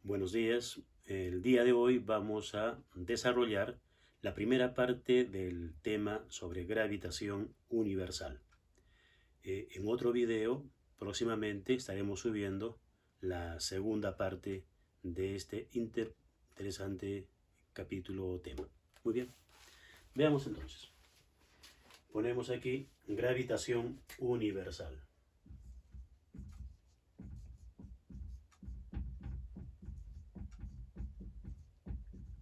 Buenos días. El día de hoy vamos a desarrollar la primera parte del tema sobre gravitación universal. En otro video, próximamente estaremos subiendo la segunda parte de este interesante capítulo o tema. Muy bien, veamos entonces. Ponemos aquí gravitación universal.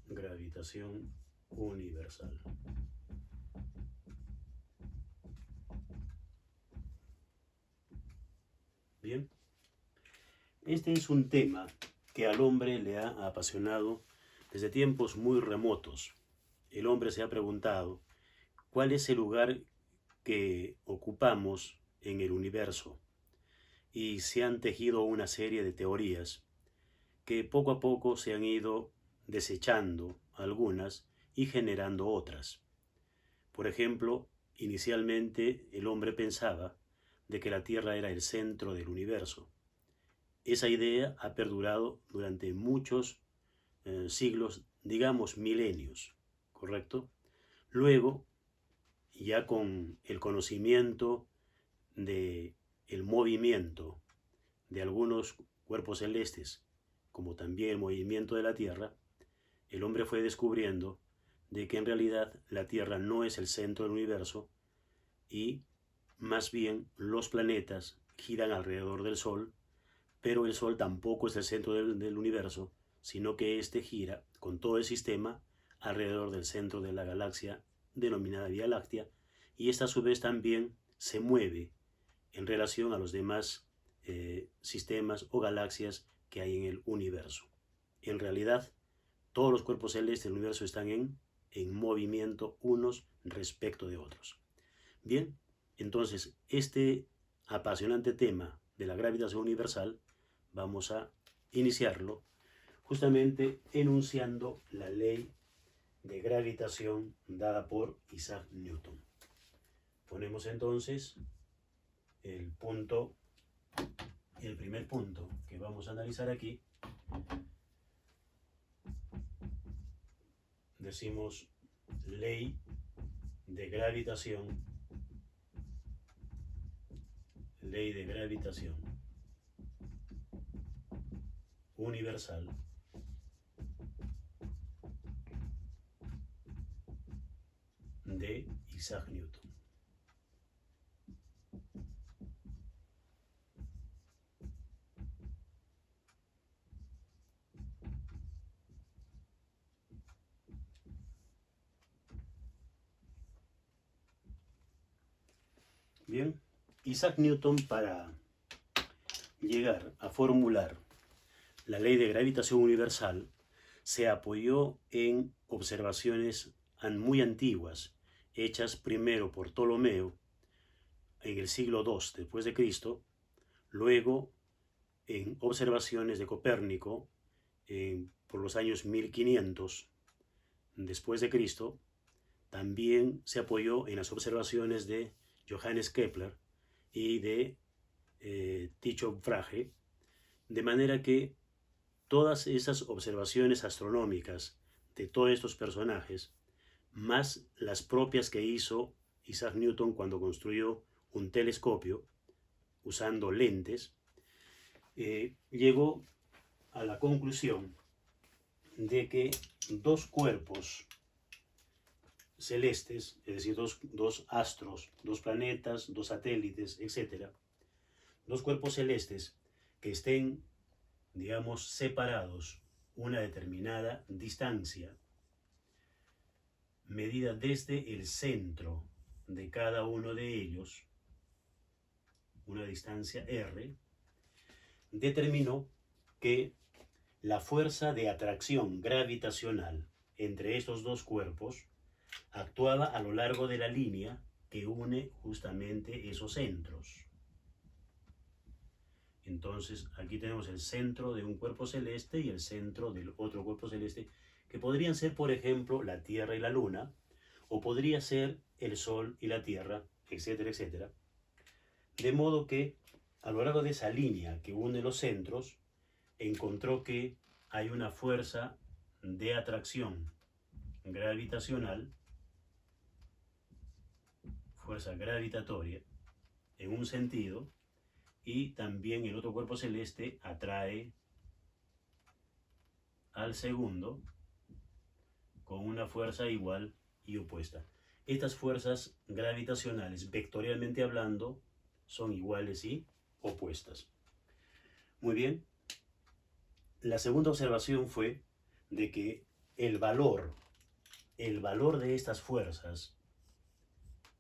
Gravitación universal. Bien, este es un tema que al hombre le ha apasionado desde tiempos muy remotos. El hombre se ha preguntado cuál es el lugar que ocupamos en el universo y se han tejido una serie de teorías que poco a poco se han ido desechando algunas y generando otras. Por ejemplo, inicialmente el hombre pensaba de que la Tierra era el centro del universo. Esa idea ha perdurado durante muchos siglos, digamos milenios, ¿correcto? Luego, ya con el conocimiento de el movimiento de algunos cuerpos celestes, como también el movimiento de la Tierra, el hombre fue descubriendo de que en realidad la Tierra no es el centro del universo y más bien los planetas giran alrededor del Sol, pero el Sol tampoco es el centro del universo, sino que éste gira con todo el sistema alrededor del centro de la galaxia denominada Vía Láctea, y esta a su vez también se mueve en relación a los demás sistemas o galaxias que hay en el universo. En realidad, todos los cuerpos celestes del universo están en movimiento unos respecto de otros. Bien, entonces este apasionante tema de la gravitación universal vamos a iniciarlo justamente enunciando la ley de gravitación dada por Isaac Newton. Ponemos entonces el primer punto que vamos a analizar aquí. Decimos ley de gravitación universal de Isaac Newton. Bien, Isaac Newton, para llegar a formular la ley de gravitación universal, se apoyó en observaciones muy antiguas, hechas primero por Ptolomeo en el siglo II después de Cristo, luego en observaciones de Copérnico por los años 1500 después de Cristo. También se apoyó en las observaciones de Johannes Kepler y de Tycho Brahe, de manera que todas esas observaciones astronómicas de todos estos personajes, más las propias que hizo Isaac Newton cuando construyó un telescopio usando lentes, llegó a la conclusión de que dos cuerpos celestes, es decir, dos astros, dos planetas, dos satélites, etc., dos cuerpos celestes que estén, digamos, separados una determinada distancia, medida desde el centro de cada uno de ellos, una distancia r, determinó que la fuerza de atracción gravitacional entre estos dos cuerpos actuaba a lo largo de la línea que une justamente esos centros. Entonces aquí tenemos el centro de un cuerpo celeste y el centro del otro cuerpo celeste, que podrían ser, por ejemplo, la Tierra y la Luna, o podría ser el Sol y la Tierra, etcétera, etcétera. De modo que a lo largo de esa línea que une los centros, encontró que hay una fuerza de atracción gravitacional, fuerza gravitatoria, en un sentido, y también el otro cuerpo celeste atrae al segundo con una fuerza igual y opuesta. Estas fuerzas gravitacionales, vectorialmente hablando, son iguales y opuestas. Muy bien. La segunda observación fue de que el valor de estas fuerzas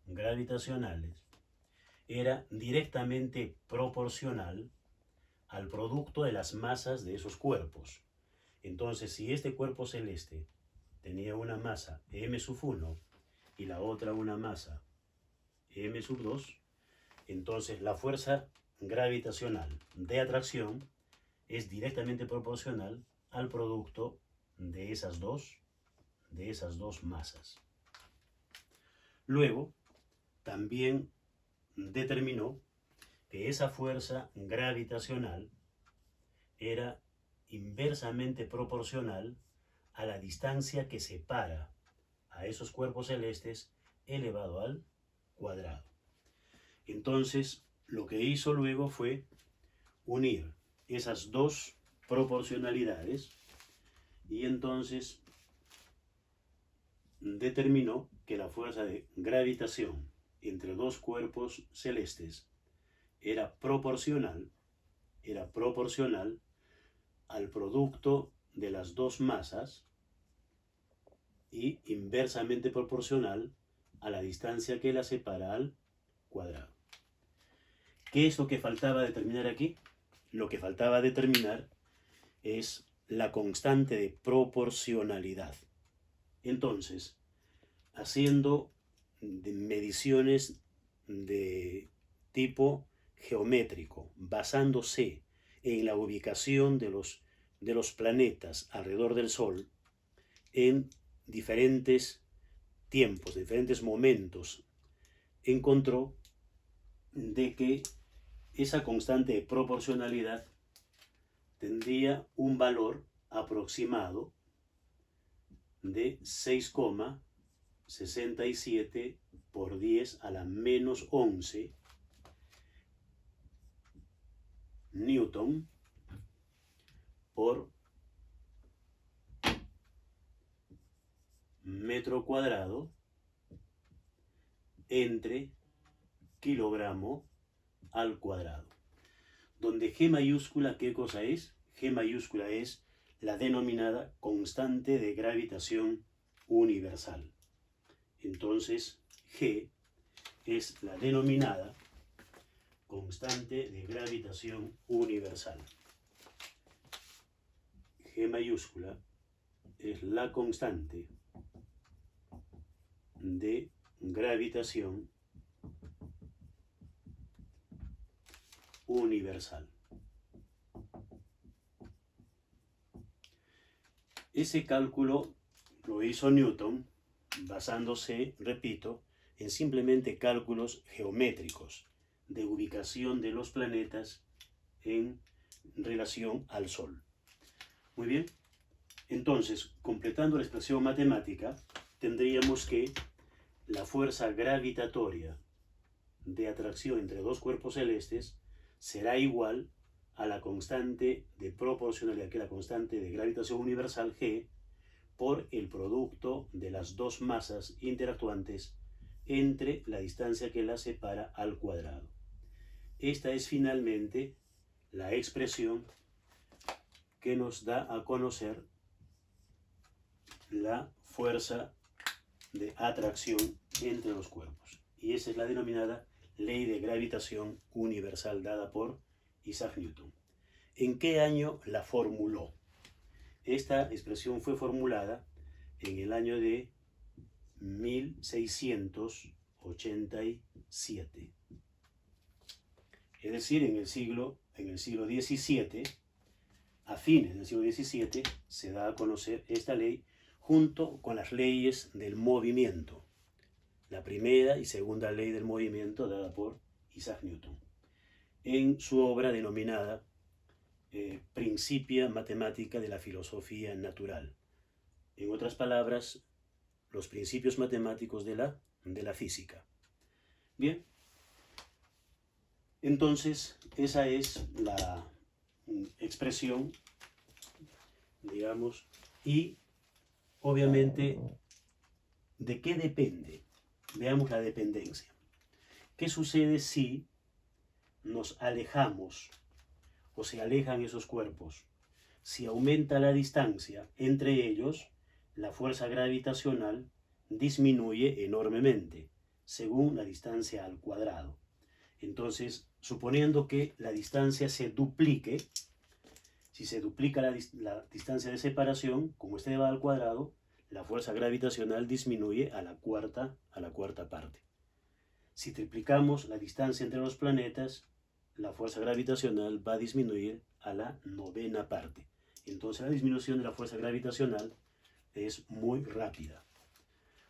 gravitacionales era directamente proporcional al producto de las masas de esos cuerpos. Entonces, si este cuerpo celeste tenía una masa m⁻⁴ y la otra una masa m⁻², entonces la fuerza gravitacional de atracción es directamente proporcional al producto de esas dos masas. Luego, también determinó que esa fuerza gravitacional era inversamente proporcional a la distancia que separa a esos cuerpos celestes elevado al cuadrado. Entonces, lo que hizo luego fue unir esas dos proporcionalidades y entonces determinó que la fuerza de gravitación entre dos cuerpos celestes era proporcional al producto de las dos masas y inversamente proporcional a la distancia que la separa al cuadrado. ¿Qué es lo que faltaba determinar aquí? Lo que faltaba determinar es la constante de proporcionalidad. Entonces, haciendo mediciones de tipo geométrico, basándose en la ubicación de los planetas alrededor del Sol en diferentes tiempos, diferentes momentos, encontró de que esa constante de proporcionalidad tendría un valor aproximado de 6,67 por 10 a la menos 11 newton por metro cuadrado entre kilogramo al cuadrado. Donde G mayúscula, ¿qué cosa es? G mayúscula es la denominada constante de gravitación universal. Entonces, G es la denominada constante de gravitación universal. G mayúscula es la constante de gravitación universal. Ese cálculo lo hizo Newton basándose, repito, en simplemente cálculos geométricos de ubicación de los planetas en relación al Sol. Muy bien, entonces, completando la expresión matemática, tendríamos que la fuerza gravitatoria de atracción entre dos cuerpos celestes será igual a la constante de proporcionalidad, que es la constante de gravitación universal G, por el producto de las dos masas interactuantes entre la distancia que las separa al cuadrado. Esta es finalmente la expresión que nos da a conocer la fuerza de atracción entre los cuerpos. Y esa es la denominada ley de gravitación universal dada por Isaac Newton. ¿En qué año la formuló? Esta expresión fue formulada en el año de 1687. Es decir, en el siglo XVII, a fines del siglo XVII, se da a conocer esta ley junto con las leyes del movimiento. La primera y segunda ley del movimiento dada por Isaac Newton. En su obra denominada principia matemática de la filosofía natural. En otras palabras, los principios matemáticos de la física. Bien, entonces esa es la expresión, digamos, y obviamente, ¿de qué depende? Veamos la dependencia. ¿Qué sucede si nos alejamos o se alejan esos cuerpos? Si aumenta la distancia entre ellos, la fuerza gravitacional disminuye enormemente, según la distancia al cuadrado. Entonces, suponiendo que la distancia se duplique, si se duplica la distancia de separación, como este va al cuadrado, la fuerza gravitacional disminuye a la cuarta parte. Si triplicamos la distancia entre los planetas, la fuerza gravitacional va a disminuir a la 9ª parte. Entonces la disminución de la fuerza gravitacional es muy rápida.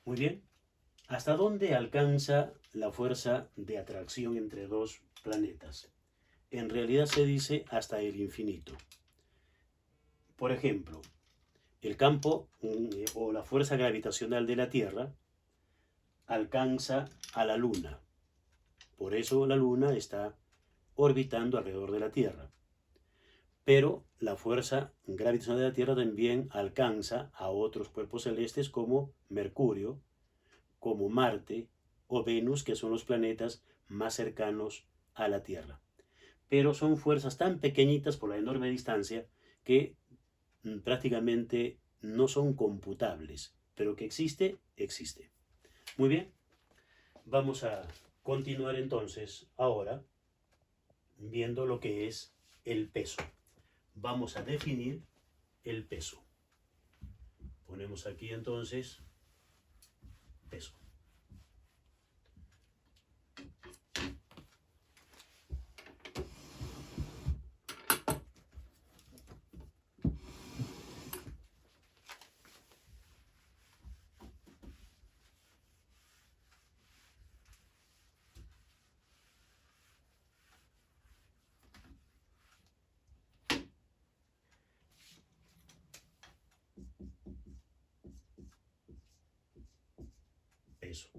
Muy bien. ¿Hasta dónde alcanza la fuerza de atracción entre dos planetas? En realidad se dice hasta el infinito. Por ejemplo, el campo o la fuerza gravitacional de la Tierra alcanza a la Luna. Por eso la Luna está orbitando alrededor de la Tierra. Pero la fuerza gravitacional de la Tierra también alcanza a otros cuerpos celestes como Mercurio, como Marte o Venus, que son los planetas más cercanos a la Tierra. Pero son fuerzas tan pequeñitas por la enorme distancia que prácticamente no son computables, pero que existe, existe. Muy bien, vamos a continuar entonces ahora viendo lo que es el peso. Vamos a definir el peso. Ponemos aquí entonces peso. Peso.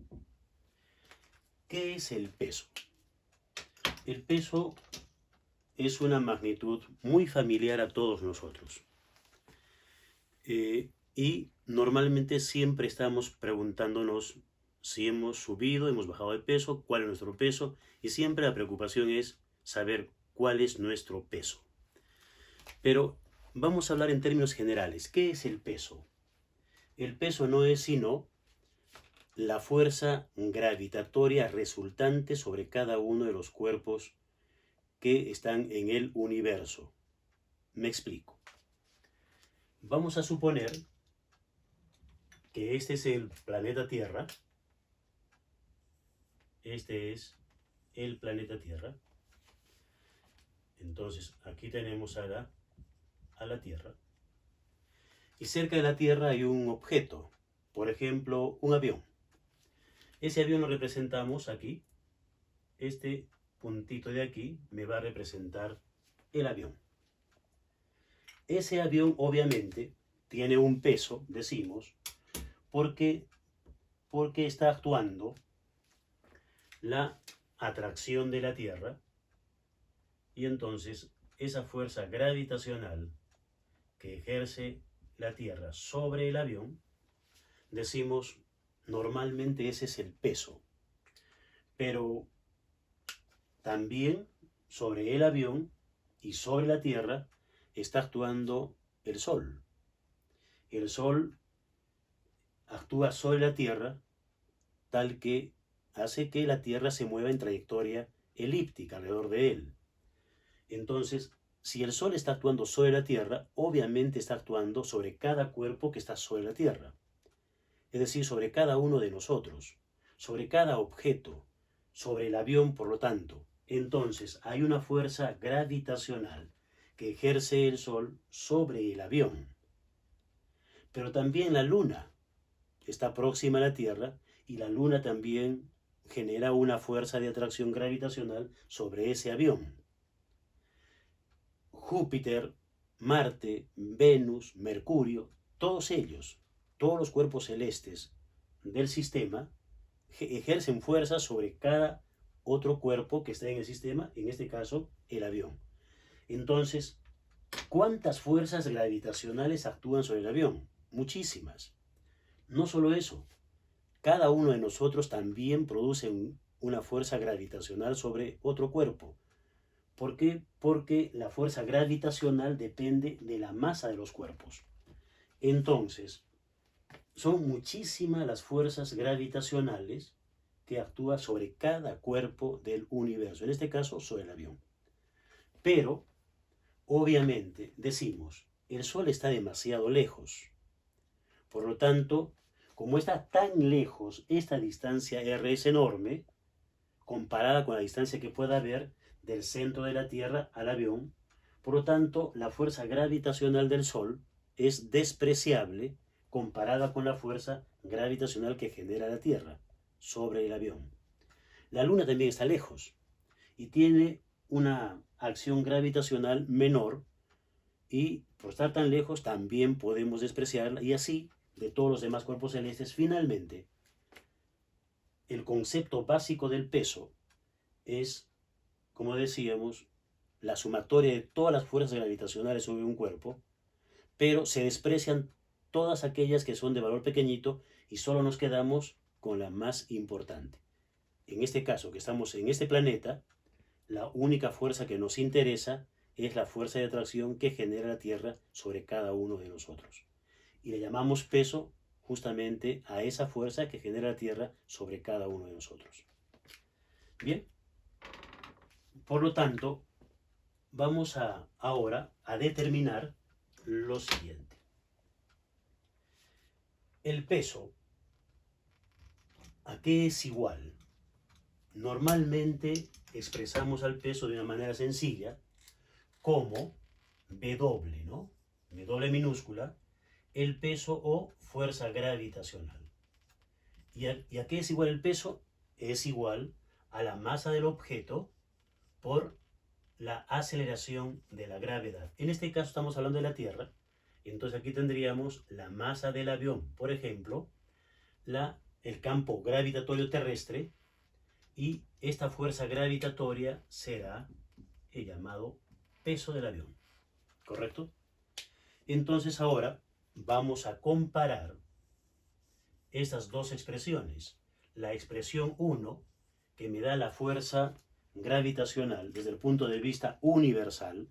¿Qué es el peso? El peso es una magnitud muy familiar a todos nosotros. Y normalmente siempre estamos preguntándonos si hemos subido, hemos bajado de peso, cuál es nuestro peso, y siempre la preocupación es saber cuál es nuestro peso. Pero vamos a hablar en términos generales. ¿Qué es el peso? El peso no es sino la fuerza gravitatoria resultante sobre cada uno de los cuerpos que están en el universo. Me explico. Vamos a suponer que este es el planeta Tierra. Este es el planeta Tierra. Entonces, aquí tenemos a la Tierra. Y cerca de la Tierra hay un objeto, por ejemplo, un avión. Ese avión lo representamos aquí. Este puntito de aquí me va a representar el avión. Ese avión obviamente tiene un peso, decimos, porque está actuando la atracción de la Tierra, y entonces esa fuerza gravitacional que ejerce la Tierra sobre el avión, decimos normalmente ese es el peso. Pero también sobre el avión y sobre la Tierra está actuando el Sol. El Sol actúa sobre la Tierra tal que hace que la Tierra se mueva en trayectoria elíptica alrededor de él. Entonces, si el Sol está actuando sobre la Tierra, obviamente está actuando sobre cada cuerpo que está sobre la Tierra. Es decir, sobre cada uno de nosotros, sobre cada objeto, sobre el avión, por lo tanto. Entonces, hay una fuerza gravitacional que ejerce el Sol sobre el avión. Pero también la Luna está próxima a la Tierra y la Luna también genera una fuerza de atracción gravitacional sobre ese avión. Júpiter, Marte, Venus, Mercurio, todos ellos, todos los cuerpos celestes del sistema ejercen fuerza sobre cada otro cuerpo que está en el sistema, en este caso el avión. Entonces, ¿cuántas fuerzas gravitacionales actúan sobre el avión? Muchísimas. No solo eso, cada uno de nosotros también produce una fuerza gravitacional sobre otro cuerpo. ¿Por qué? Porque la fuerza gravitacional depende de la masa de los cuerpos. Entonces, son muchísimas las fuerzas gravitacionales que actúan sobre cada cuerpo del universo, en este caso sobre el avión. Pero, obviamente, decimos, el Sol está demasiado lejos. Por lo tanto, como está tan lejos, esta distancia R es enorme, comparada con la distancia que pueda haber del centro de la Tierra al avión. Por lo tanto, la fuerza gravitacional del Sol es despreciable comparada con la fuerza gravitacional que genera la Tierra sobre el avión. La Luna también está lejos y tiene una acción gravitacional menor, y por estar tan lejos también podemos despreciarla, y así de todos los demás cuerpos celestes. Finalmente, el concepto básico del peso es, como decíamos, la sumatoria de todas las fuerzas gravitacionales sobre un cuerpo, pero se desprecian todas aquellas que son de valor pequeñito y solo nos quedamos con la más importante. En este caso, que estamos en este planeta, la única fuerza que nos interesa es la fuerza de atracción que genera la Tierra sobre cada uno de nosotros. Y le llamamos peso justamente a esa fuerza que genera la Tierra sobre cada uno de nosotros. Bien, por lo tanto, vamos ahora a determinar lo siguiente. El peso, ¿a qué es igual? Normalmente expresamos al peso de una manera sencilla como W, ¿no? W minúscula, el peso o fuerza gravitacional. ¿Y a qué es igual el peso? Es igual a la masa del objeto por la aceleración de la gravedad. En este caso estamos hablando de la Tierra, entonces aquí tendríamos la masa del avión, por ejemplo, el campo gravitatorio terrestre, y esta fuerza gravitatoria será el llamado peso del avión, ¿correcto? Entonces ahora vamos a comparar estas dos expresiones. La expresión 1, que me da la fuerza gravitacional desde el punto de vista universal,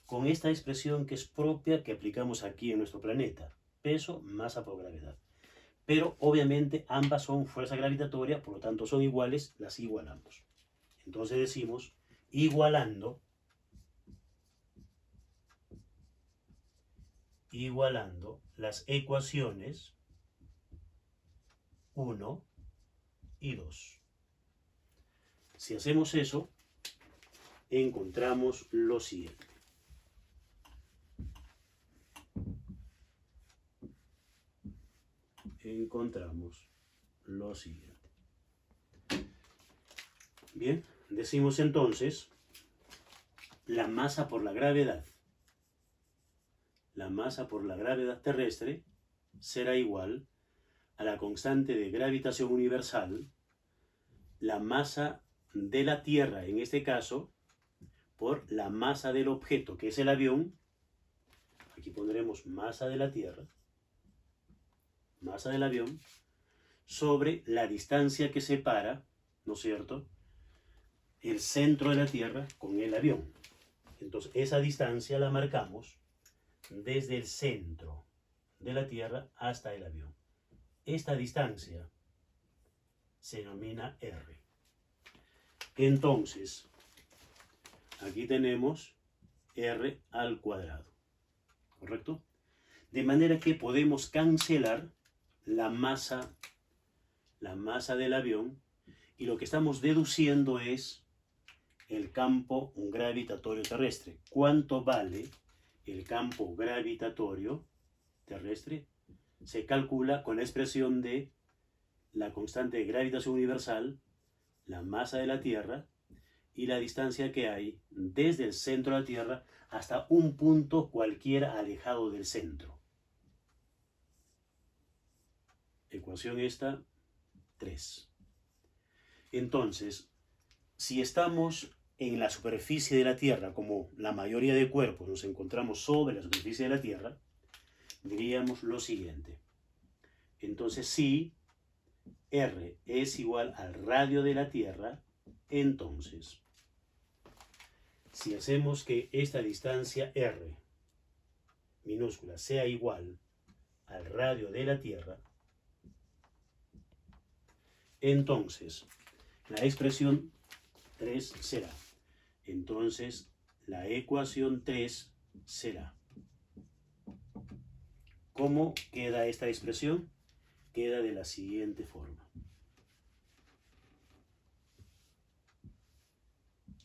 con esta expresión que es propia que aplicamos aquí en nuestro planeta, peso, masa por gravedad. Pero obviamente ambas son fuerza gravitatoria, por lo tanto son iguales, las igualamos. Entonces decimos, igualando las ecuaciones 1 y 2. Si hacemos eso, encontramos lo siguiente. Bien, decimos entonces la masa por la gravedad. La masa por la gravedad terrestre será igual a la constante de gravitación universal, la masa de la Tierra en este caso, por la masa del objeto, que es el avión. Aquí pondremos masa de la Tierra, masa del avión, sobre la distancia que separa, ¿no es cierto?, el centro de la Tierra con el avión. Entonces, esa distancia la marcamos desde el centro de la Tierra hasta el avión. Esta distancia se denomina R. Entonces, aquí tenemos R al cuadrado, ¿correcto? De manera que podemos cancelar la masa del avión, y lo que estamos deduciendo es el campo gravitatorio terrestre. ¿Cuánto vale el campo gravitatorio terrestre? Se calcula con la expresión de la constante de gravitación universal, la masa de la Tierra, y la distancia que hay desde el centro de la Tierra hasta un punto cualquiera alejado del centro. Ecuación esta, 3. Entonces, si estamos en la superficie de la Tierra, como la mayoría de cuerpos nos encontramos sobre la superficie de la Tierra, diríamos lo siguiente. Entonces, si R es igual al radio de la Tierra, entonces, si hacemos que esta distancia R minúscula sea igual al radio de la Tierra, entonces la expresión 3 será. Entonces la ecuación 3 será. ¿Cómo queda esta expresión? Queda de la siguiente forma.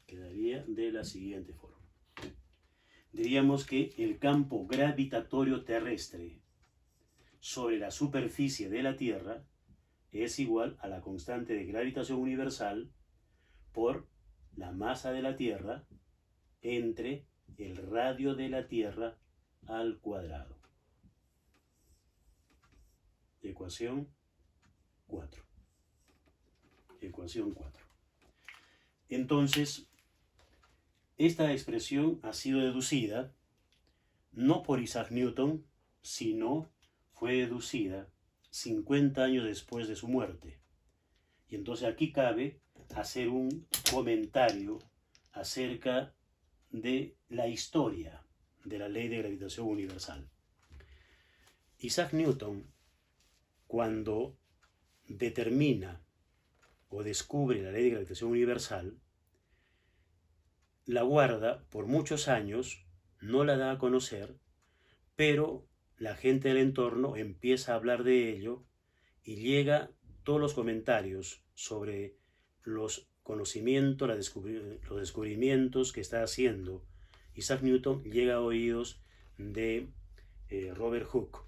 Quedaría de la siguiente forma. Diríamos que el campo gravitatorio terrestre sobre la superficie de la Tierra es igual a la constante de gravitación universal por la masa de la Tierra entre el radio de la Tierra al cuadrado. Ecuación 4. Ecuación 4. Entonces, esta expresión ha sido deducida no por Isaac Newton, sino fue deducida 50 años después de su muerte. Y entonces aquí cabe hacer un comentario acerca de la historia de la ley de gravitación universal. Isaac Newton, cuando determina o descubre la ley de gravitación universal, la guarda por muchos años, no la da a conocer, pero la gente del entorno empieza a hablar de ello y llega todos los comentarios sobre los conocimientos, los descubrimientos que está haciendo Isaac Newton, llega a oídos de Robert Hooke.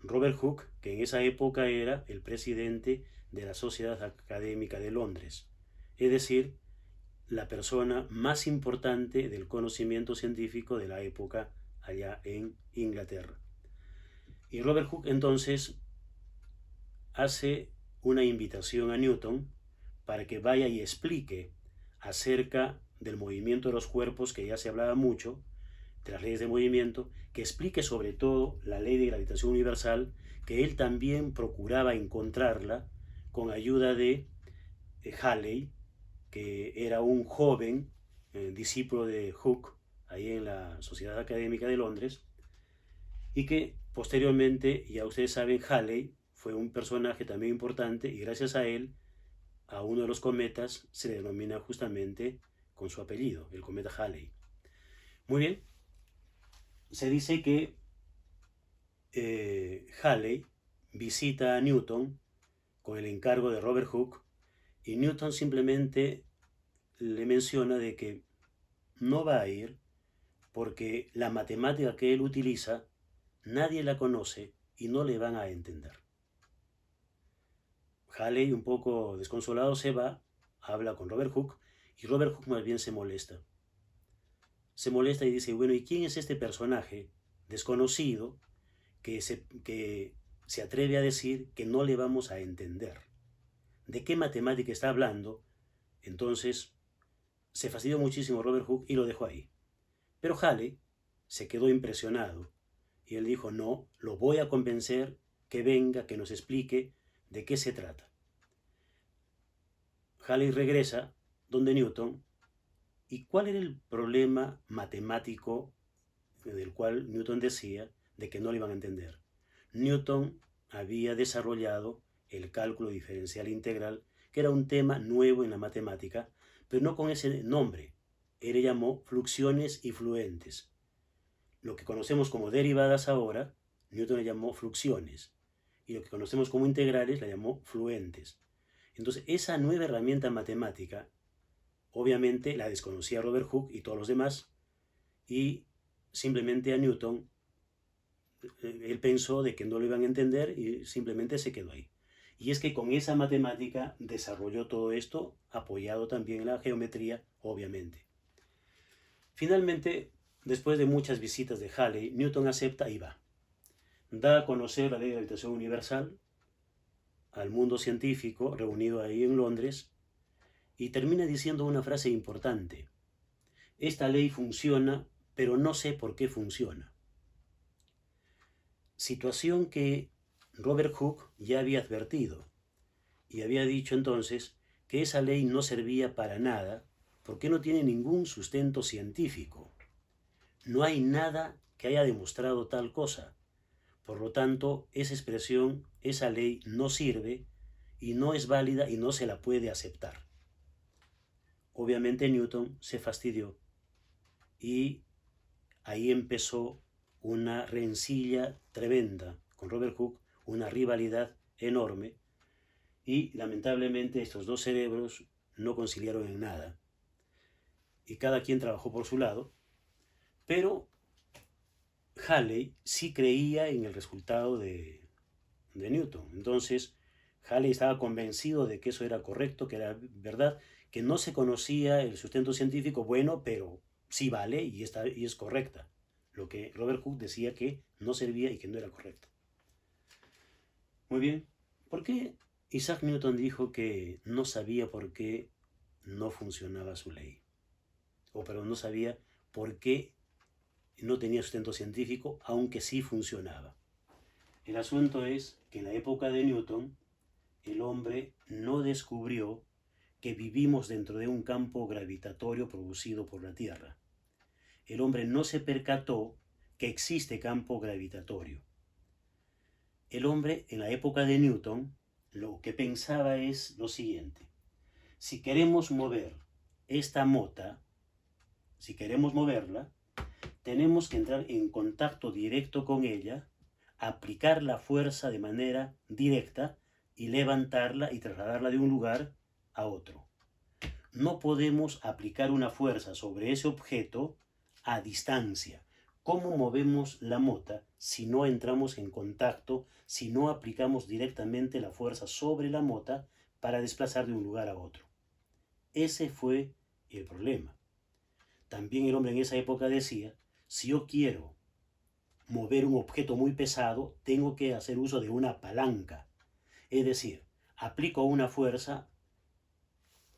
Robert Hooke, que en esa época era el presidente de la Sociedad Académica de Londres, es decir, la persona más importante del conocimiento científico de la época allá en Inglaterra. Y Robert Hooke entonces hace una invitación a Newton para que vaya y explique acerca del movimiento de los cuerpos, que ya se hablaba mucho, de las leyes de movimiento, que explique sobre todo la ley de gravitación universal, que él también procuraba encontrarla con ayuda de Halley, que era un joven discípulo de Hooke, ahí en la Sociedad Académica de Londres, y que posteriormente, ya ustedes saben, Halley fue un personaje también importante, y gracias a él, a uno de los cometas se le denomina justamente con su apellido, el cometa Halley. Muy bien, se dice que Halley visita a Newton con el encargo de Robert Hooke, y Newton simplemente le menciona de que no va a ir porque la matemática que él utiliza nadie la conoce y no le van a entender. Halley, un poco desconsolado, se va, habla con Robert Hooke, y Robert Hooke más bien se molesta. Se molesta y dice, bueno, ¿y quién es este personaje desconocido que se atreve a decir que no le vamos a entender? ¿De qué matemática está hablando? Entonces se fastidió muchísimo Robert Hooke y lo dejó ahí. Pero Halley se quedó impresionado y él dijo, no, lo voy a convencer que venga, que nos explique de qué se trata. Halley regresa donde Newton. ¿Y cuál era el problema matemático del cual Newton decía de que no le iban a entender? Newton había desarrollado el cálculo diferencial integral, que era un tema nuevo en la matemática, pero no con ese nombre. Él le llamó fluxiones y fluentes. Lo que conocemos como derivadas ahora, Newton le llamó fluxiones. Y lo que conocemos como integrales le llamó fluentes. Entonces, esa nueva herramienta matemática, obviamente la desconocía Robert Hooke y todos los demás, y simplemente a Newton, él pensó de que no lo iban a entender y simplemente se quedó ahí. Y es que con esa matemática desarrolló todo esto, apoyado también en la geometría obviamente. Finalmente, después de muchas visitas de Halley, Newton acepta y va. Da a conocer la ley de gravitación universal al mundo científico reunido ahí en Londres y termina diciendo una frase importante. Esta ley funciona, pero no sé por qué funciona. Situación que Robert Hooke ya había advertido y había dicho entonces que esa ley no servía para nada porque no tiene ningún sustento científico. No hay nada que haya demostrado tal cosa. Por lo tanto, esa expresión, esa ley no sirve y no es válida y no se la puede aceptar. Obviamente Newton se fastidió y ahí empezó una rencilla tremenda con Robert Hooke, una rivalidad enorme y lamentablemente estos dos cerebros no conciliaron en nada y cada quien trabajó por su lado, pero Halley sí creía en el resultado de Newton. Entonces, Halley estaba convencido de que eso era correcto, que era verdad, que no se conocía el sustento científico bueno, pero sí vale y es correcta. Lo que Robert Hooke decía que no servía y que no era correcto. Muy bien, ¿por qué Isaac Newton dijo que no sabía por qué no funcionaba su ley? O perdón, no sabía por qué no tenía sustento científico, aunque sí funcionaba. El asunto es que en la época de Newton, el hombre no descubrió que vivimos dentro de un campo gravitatorio producido por la Tierra. El hombre no se percató que existe campo gravitatorio. El hombre en la época de Newton lo que pensaba es lo siguiente. Si queremos mover esta mota, si queremos moverla, tenemos que entrar en contacto directo con ella, aplicar la fuerza de manera directa y levantarla y trasladarla de un lugar a otro. No podemos aplicar una fuerza sobre ese objeto a distancia. ¿Cómo movemos la mota si no entramos en contacto, si no aplicamos directamente la fuerza sobre la mota para desplazar de un lugar a otro? Ese fue el problema. También el hombre en esa época decía, si yo quiero mover un objeto muy pesado, tengo que hacer uso de una palanca. Es decir, aplico una fuerza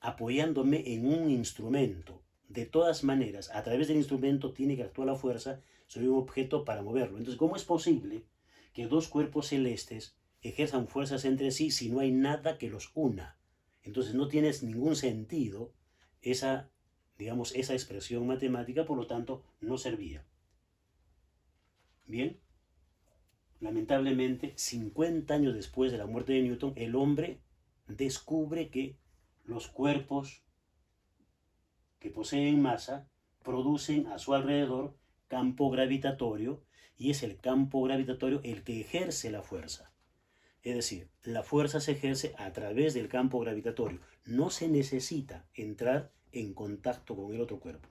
apoyándome en un instrumento. De todas maneras, a través del instrumento tiene que actuar la fuerza sobre un objeto para moverlo. Entonces, ¿cómo es posible que dos cuerpos celestes ejerzan fuerzas entre sí si no hay nada que los una? Entonces no tiene ningún sentido esa expresión matemática, por lo tanto, no servía. Bien, lamentablemente, 50 años después de la muerte de Newton, el hombre descubre que los cuerpos que poseen masa producen a su alrededor campo gravitatorio y es el campo gravitatorio el que ejerce la fuerza. Es decir, la fuerza se ejerce a través del campo gravitatorio. No se necesita entrar en contacto con el otro cuerpo.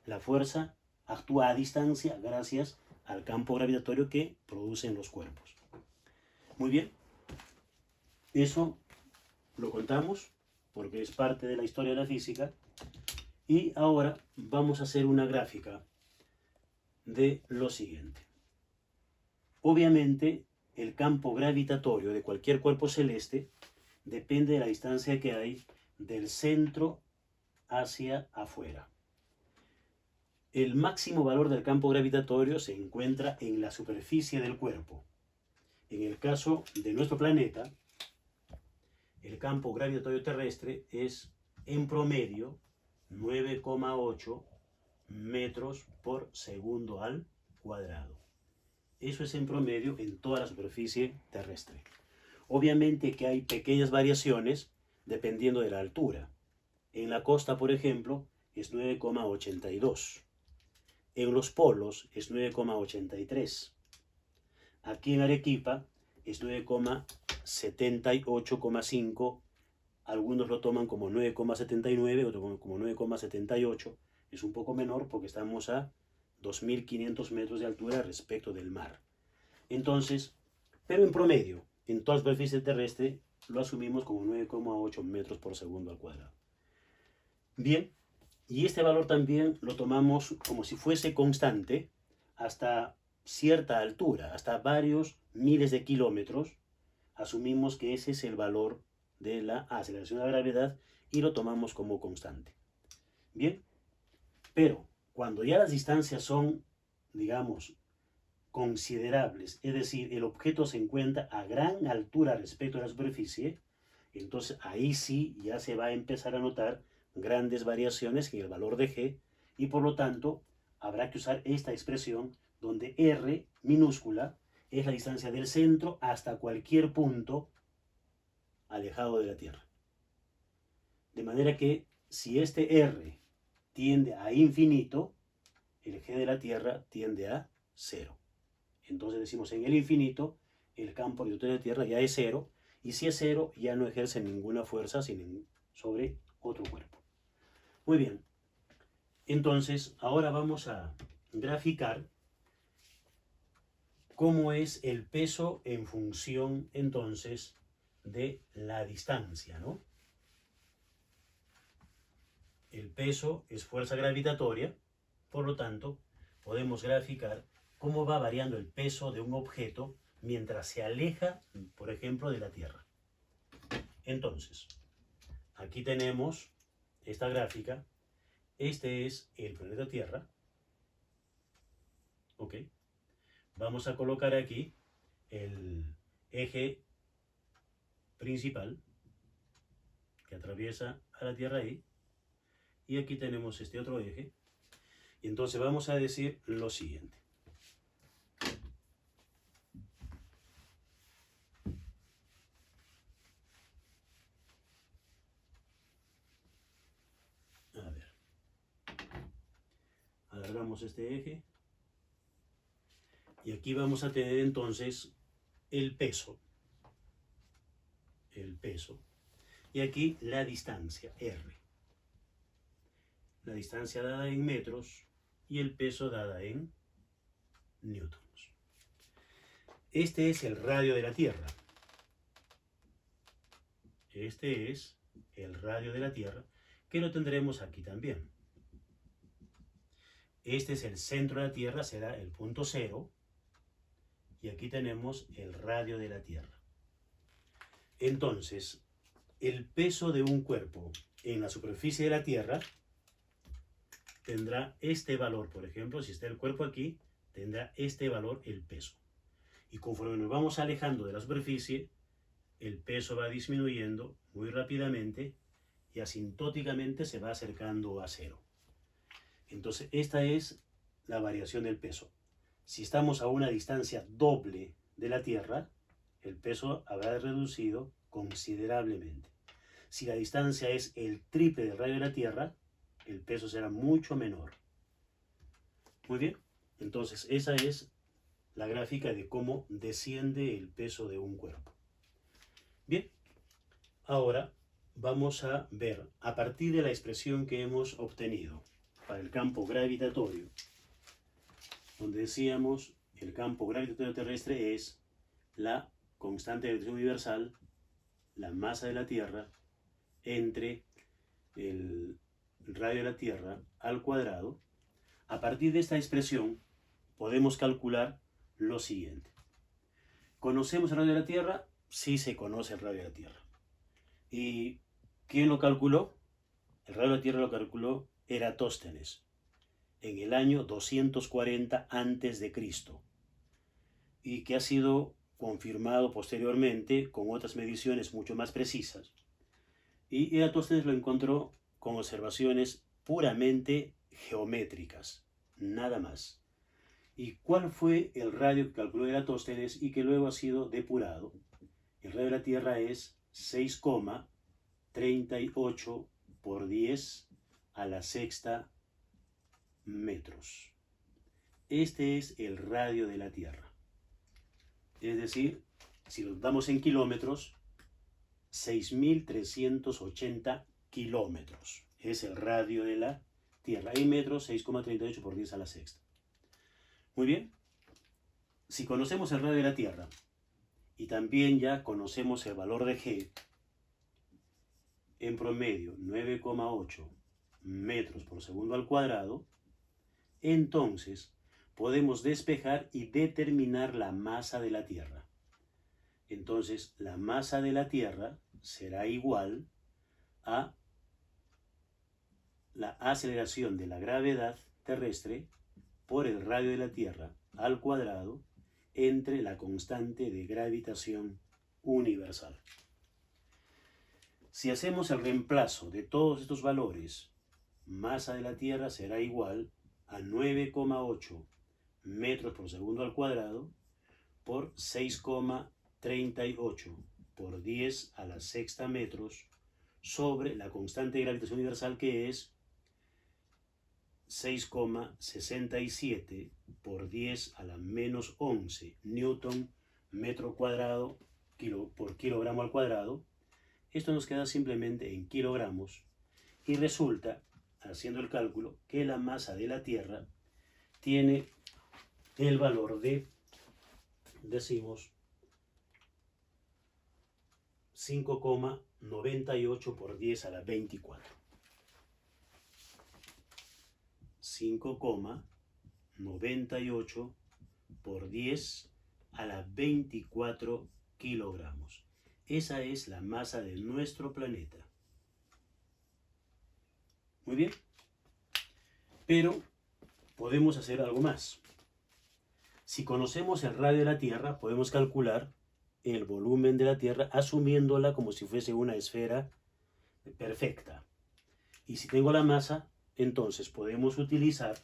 La fuerza actúa a distancia gracias al campo gravitatorio que producen los cuerpos. Muy bien, eso lo contamos porque es parte de la historia de la física y ahora vamos a hacer una gráfica de lo siguiente. Obviamente el campo gravitatorio de cualquier cuerpo celeste depende de la distancia que hay del centro hacia afuera. El máximo valor del campo gravitatorio se encuentra en la superficie del cuerpo. En el caso de nuestro planeta, el campo gravitatorio terrestre es en promedio 9,8 metros por segundo al cuadrado. Eso es en promedio en toda la superficie terrestre. Obviamente que hay pequeñas variaciones dependiendo de la altura. En la costa, por ejemplo, es 9,82. En los polos es 9,83. Aquí en Arequipa es 9,78,5. Algunos lo toman como 9,79, otros como 9,78. Es un poco menor porque estamos a 2.500 metros de altura respecto del mar. Entonces, pero en promedio, en toda la superficie terrestre, lo asumimos como 9,8 metros por segundo al cuadrado. Bien, Y este valor también lo tomamos como si fuese constante hasta cierta altura, hasta varios miles de kilómetros. Asumimos que ese es el valor de la aceleración de la gravedad y lo tomamos como constante. Bien, pero cuando ya las distancias son, digamos, considerables, es decir, el objeto se encuentra a gran altura respecto a la superficie, entonces ahí sí ya se va a empezar a notar grandes variaciones en el valor de g, y por lo tanto habrá que usar esta expresión donde r minúscula es la distancia del centro hasta cualquier punto alejado de la Tierra. De manera que si este r tiende a infinito, el g de la Tierra tiende a 0. Entonces decimos en el infinito el campo gravitatorio de la Tierra ya es 0, y si es 0 ya no ejerce ninguna fuerza sobre otro cuerpo. Muy bien, entonces ahora vamos a graficar cómo es el peso en función entonces de la distancia, ¿no? El peso es fuerza gravitatoria, por lo tanto podemos graficar cómo va variando el peso de un objeto mientras se aleja, por ejemplo, de la Tierra. Entonces, aquí tenemos esta gráfica. Este es el planeta Tierra. ¿Ok? Vamos a colocar aquí el eje principal que atraviesa a la Tierra ahí. Y aquí tenemos este otro eje. Y entonces vamos a decir lo siguiente. A ver. Alargamos este eje. Y aquí vamos a tener entonces el peso. El peso. Y aquí la distancia, r. La distancia dada en metros y el peso dada en newtons. Este es el radio de la Tierra. Este es el radio de la Tierra, que lo tendremos aquí también. Este es el centro de la Tierra, será el punto 0. Y aquí tenemos el radio de la Tierra. Entonces, el peso de un cuerpo en la superficie de la Tierra tendrá este valor. Por ejemplo, si está el cuerpo aquí, tendrá este valor, el peso. Y conforme nos vamos alejando de la superficie, el peso va disminuyendo muy rápidamente y asintóticamente se va acercando a 0. Entonces, esta es la variación del peso. Si estamos a una distancia doble de la Tierra, el peso habrá reducido considerablemente. Si la distancia es el triple del radio de la Tierra, el peso será mucho menor. Muy bien, entonces esa es la gráfica de cómo desciende el peso de un cuerpo. Bien, ahora vamos a ver, a partir de la expresión que hemos obtenido para el campo gravitatorio, donde decíamos el campo gravitatorio terrestre es la constante de gravitación universal, la masa de la Tierra, entre el radio de la Tierra al cuadrado. A partir de esta expresión podemos calcular lo siguiente. ¿Conocemos el radio de la Tierra? Sí, se conoce el radio de la Tierra. ¿Y quién lo calculó? El radio de la Tierra lo calculó Eratóstenes en el año 240 a.C. y que ha sido confirmado posteriormente con otras mediciones mucho más precisas. Y Eratóstenes lo encontró con observaciones puramente geométricas, nada más. ¿Y cuál fue el radio que calculó Eratóstenes y que luego ha sido depurado? El radio de la Tierra es 6,38 por 10 a la sexta metros. Este es el radio de la Tierra. Es decir, si lo damos en kilómetros, 6.380 kilómetros es el radio de la Tierra. En metros, 6,38 por 10 a la sexta. Muy bien. Si conocemos el radio de la Tierra y también ya conocemos el valor de G, en promedio 9,8 metros por segundo al cuadrado, entonces podemos despejar y determinar la masa de la Tierra. Entonces, la masa de la Tierra será igual a la aceleración de la gravedad terrestre por el radio de la Tierra al cuadrado entre la constante de gravitación universal. Si hacemos el reemplazo de todos estos valores, masa de la Tierra será igual a 9,8 metros por segundo al cuadrado por 6,38 por 10 a la sexta metros sobre la constante de gravitación universal, que es 6,67 por 10 a la menos 11 newton metro cuadrado por kilogramo al cuadrado. Esto nos queda simplemente en kilogramos y resulta, haciendo el cálculo, que la masa de la Tierra tiene el valor de, decimos, 5,98 por 10 a la 24. 5,98 por 10 a la 24 kilogramos. Esa es la masa de nuestro planeta. Muy bien. Pero podemos hacer algo más. Si conocemos el radio de la Tierra, podemos calcular el volumen de la Tierra asumiéndola como si fuese una esfera perfecta. Y si tengo la masa, entonces podemos utilizar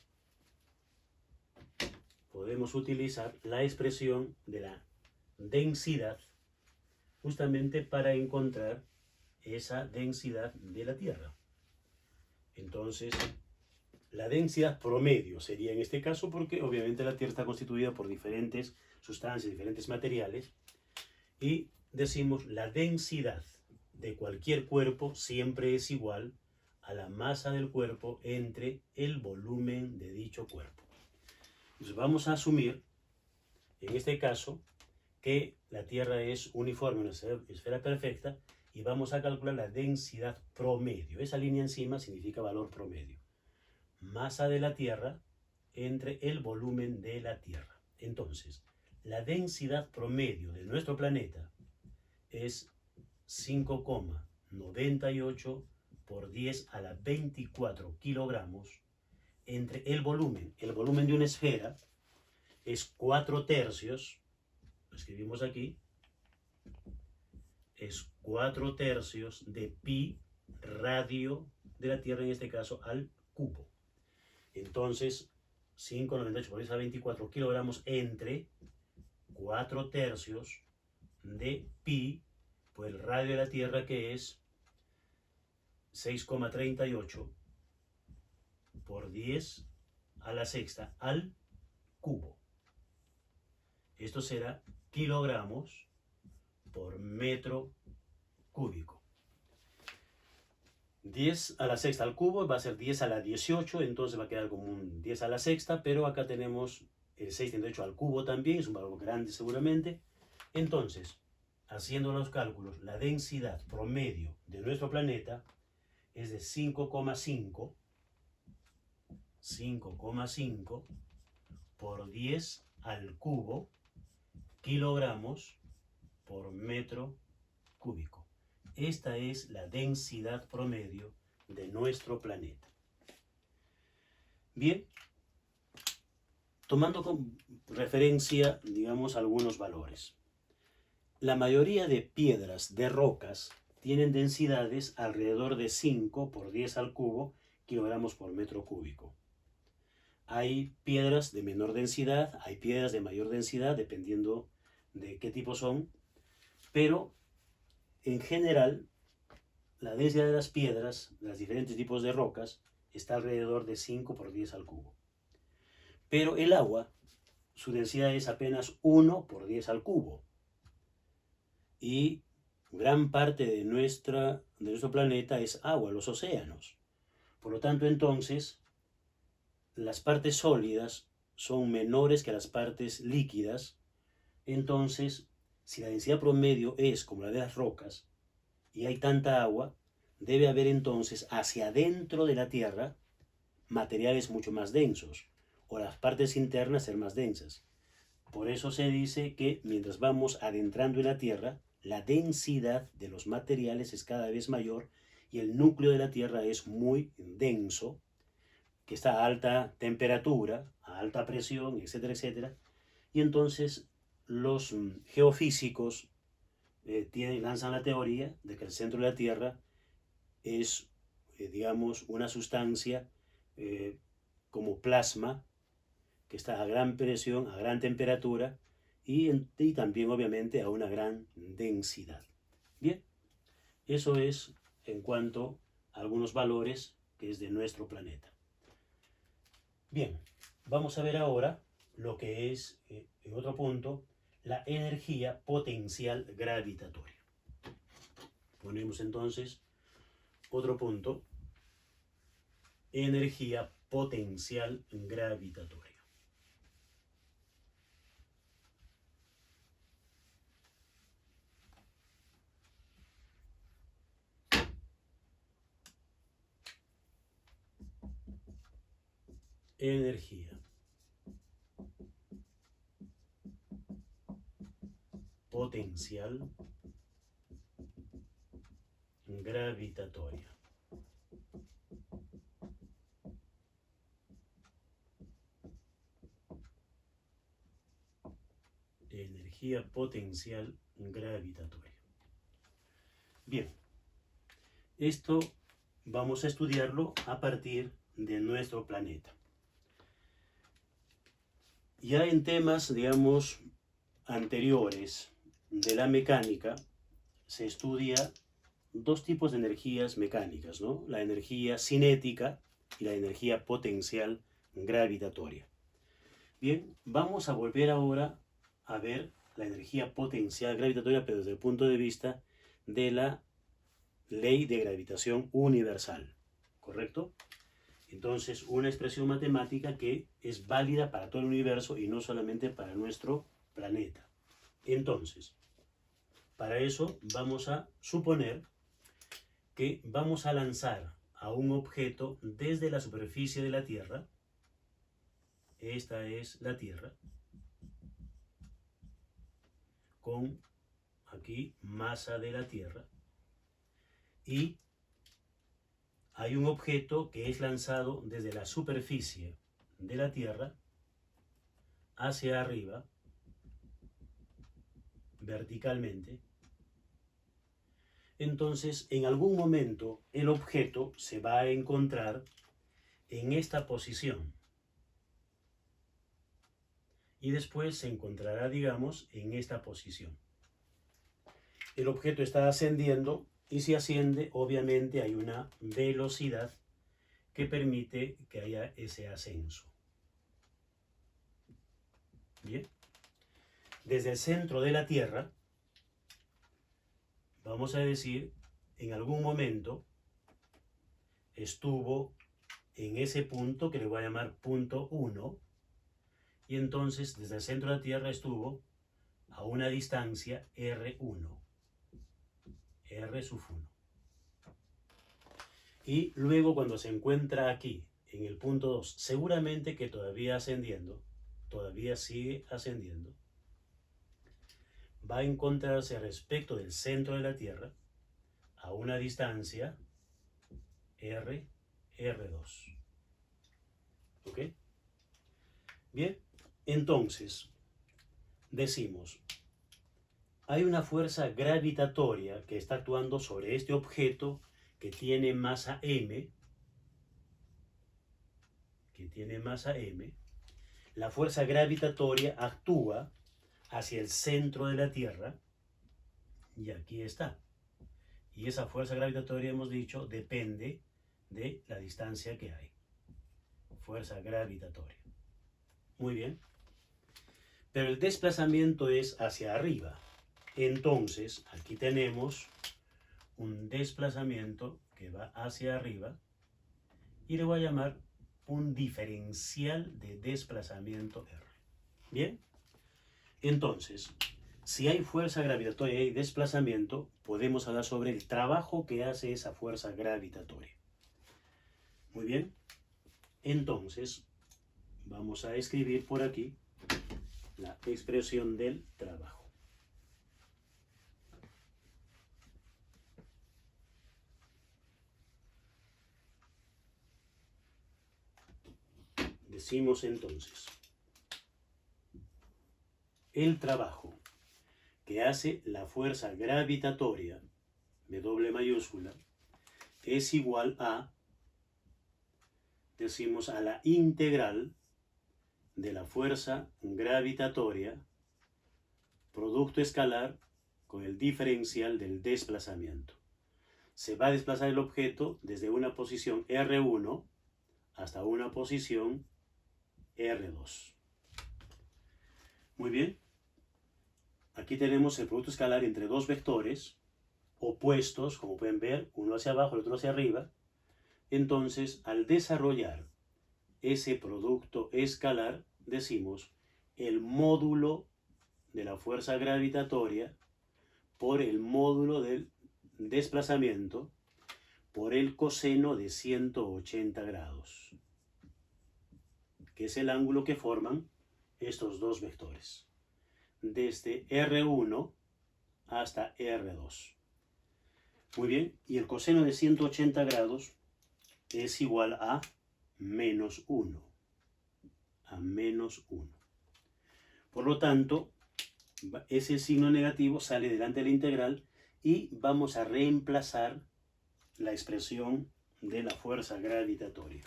la expresión de la densidad justamente para encontrar esa densidad de la Tierra. Entonces, la densidad promedio sería en este caso, porque obviamente la Tierra está constituida por diferentes sustancias, diferentes materiales, y decimos la densidad de cualquier cuerpo siempre es igual a la masa del cuerpo entre el volumen de dicho cuerpo. Entonces vamos a asumir, en este caso, que la Tierra es uniforme, una esfera perfecta, y vamos a calcular la densidad promedio. Esa línea encima significa valor promedio. Masa de la Tierra entre el volumen de la Tierra. Entonces, la densidad promedio de nuestro planeta es 5,98 por 10 a la 24 kilogramos entre el volumen. El volumen de una esfera es 4/3, lo escribimos aquí, es 4/3 de pi radio de la Tierra, en este caso, al cubo. Entonces, 5,98 por 10 a la 24 kilogramos entre 4/3 de pi por el radio de la Tierra, que es 6,38 por 10 a la sexta al cubo. Esto será kilogramos por metro cúbico. 10 a la sexta al cubo va a ser 10 a la 18, entonces va a quedar como un 10 a la sexta, pero acá tenemos el 6,38 al cubo también, es un valor grande seguramente. Entonces, haciendo los cálculos, la densidad promedio de nuestro planeta es de 5,5 por 10 al cubo kilogramos por metro cúbico. Esta es la densidad promedio de nuestro planeta. Bien, tomando como referencia, digamos, algunos valores. La mayoría de piedras, de rocas, tienen densidades alrededor de 5 por 10 al cubo kilogramos por metro cúbico. Hay piedras de menor densidad, hay piedras de mayor densidad, dependiendo de qué tipo son, pero en general la densidad de las piedras, de los diferentes tipos de rocas, está alrededor de 5 por 10 al cubo. Pero el agua, su densidad es apenas 1 por 10 al cubo. Y gran parte de nuestro planeta es agua, los océanos. Por lo tanto, entonces, las partes sólidas son menores que las partes líquidas. Entonces, si la densidad promedio es como la de las rocas y hay tanta agua, debe haber entonces hacia adentro de la Tierra materiales mucho más densos, o las partes internas ser más densas. Por eso se dice que mientras vamos adentrando en la Tierra, la densidad de los materiales es cada vez mayor y el núcleo de la Tierra es muy denso, que está a alta temperatura, a alta presión, etcétera, etcétera. Y entonces los geofísicos lanzan la teoría de que el centro de la Tierra es, digamos, una sustancia como plasma que está a gran presión, a gran temperatura y también obviamente a una gran densidad. Bien, eso es en cuanto a algunos valores que es de nuestro planeta. Bien, vamos a ver ahora lo que es, en otro punto, la energía potencial gravitatoria. Ponemos entonces otro punto, energía potencial gravitatoria. Energía potencial gravitatoria. Energía potencial gravitatoria. Bien, esto vamos a estudiarlo a partir de nuestro planeta. Ya en temas, digamos, anteriores de la mecánica, se estudia dos tipos de energías mecánicas, ¿no? La energía cinética y la energía potencial gravitatoria. Bien, vamos a volver ahora a ver la energía potencial gravitatoria, pero desde el punto de vista de la ley de gravitación universal, ¿correcto? Entonces, una expresión matemática que es válida para todo el universo y no solamente para nuestro planeta. Entonces, para eso vamos a suponer que vamos a lanzar a un objeto desde la superficie de la Tierra. Esta es la Tierra, con aquí masa de la Tierra, y hay un objeto que es lanzado desde la superficie de la Tierra hacia arriba, verticalmente. Entonces, en algún momento, el objeto se va a encontrar en esta posición. Y después se encontrará, digamos, en esta posición. El objeto está ascendiendo y si asciende, obviamente hay una velocidad que permite que haya ese ascenso. Bien. Desde el centro de la Tierra, vamos a decir, en algún momento estuvo en ese punto que le voy a llamar punto 1, y entonces desde el centro de la Tierra estuvo a una distancia R1, R sub 1. Y luego cuando se encuentra aquí, en el punto 2, seguramente que todavía ascendiendo, todavía sigue ascendiendo, va a encontrarse respecto del centro de la Tierra a una distancia R, R2. ¿Ok? Bien, entonces decimos, hay una fuerza gravitatoria que está actuando sobre este objeto que tiene masa m, la fuerza gravitatoria actúa hacia el centro de la Tierra y aquí está. Y esa fuerza gravitatoria, hemos dicho, depende de la distancia que hay. Fuerza gravitatoria. Muy bien. Pero el desplazamiento es hacia arriba. Entonces, aquí tenemos un desplazamiento que va hacia arriba y le voy a llamar un diferencial de desplazamiento R. Bien, entonces, Si hay fuerza gravitatoria y desplazamiento, podemos hablar sobre el trabajo que hace esa fuerza gravitatoria. Muy bien. Entonces, vamos a escribir por aquí la expresión del trabajo. Decimos entonces, el trabajo que hace la fuerza gravitatoria, W mayúscula, es igual a, decimos, a la integral de la fuerza gravitatoria, producto escalar con el diferencial del desplazamiento. Se va a desplazar el objeto desde una posición R1 hasta una posición R2. Muy bien. Aquí tenemos el producto escalar entre dos vectores opuestos, como pueden ver, uno hacia abajo, el otro hacia arriba. Entonces, al desarrollar ese producto escalar, decimos el módulo de la fuerza gravitatoria por el módulo del desplazamiento por el coseno de 180 grados, que es el ángulo que forman estos dos vectores, desde R1 hasta R2. Muy bien, y el coseno de 180 grados es igual a menos 1. A menos 1. Por lo tanto, ese signo negativo sale delante de la integral y vamos a reemplazar la expresión de la fuerza gravitatoria.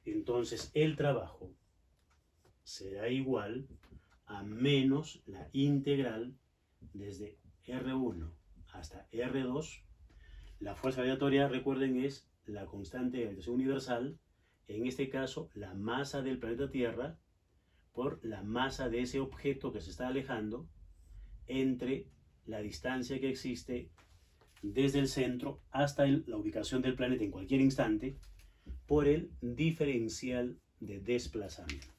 Entonces, el trabajo será igual a menos la integral desde R1 hasta R2. La fuerza gravitatoria, recuerden, es la constante de gravitación universal, en este caso la masa del planeta Tierra por la masa de ese objeto que se está alejando entre la distancia que existe desde el centro hasta la ubicación del planeta en cualquier instante por el diferencial de desplazamiento.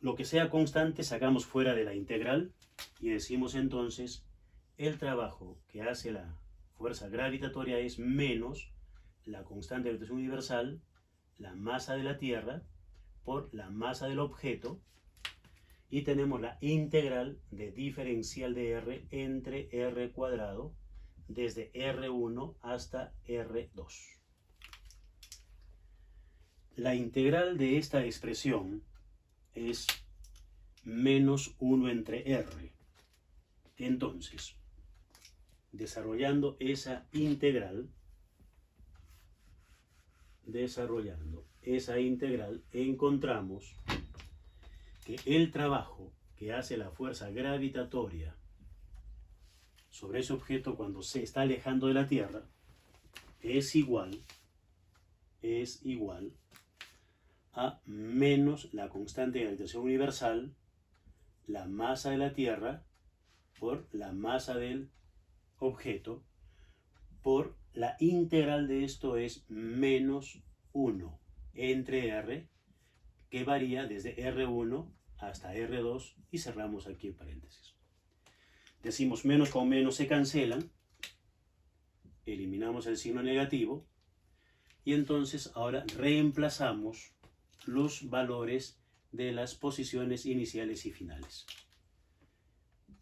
Lo que sea constante sacamos fuera de la integral y decimos entonces el trabajo que hace la fuerza gravitatoria es menos la constante de gravitación universal, la masa de la Tierra, por la masa del objeto, y tenemos la integral de diferencial de R entre R cuadrado desde R1 hasta R2. La integral de esta expresión es menos 1 entre R. Entonces, desarrollando esa integral, encontramos que el trabajo que hace la fuerza gravitatoria sobre ese objeto cuando se está alejando de la Tierra es igual a menos la constante de gravitación universal, la masa de la Tierra por la masa del objeto, por la integral de esto es menos 1 entre R, que varía desde R1 hasta R2, y cerramos aquí el paréntesis. Decimos menos con menos se cancelan, eliminamos el signo negativo, y entonces ahora reemplazamos los valores de las posiciones iniciales y finales.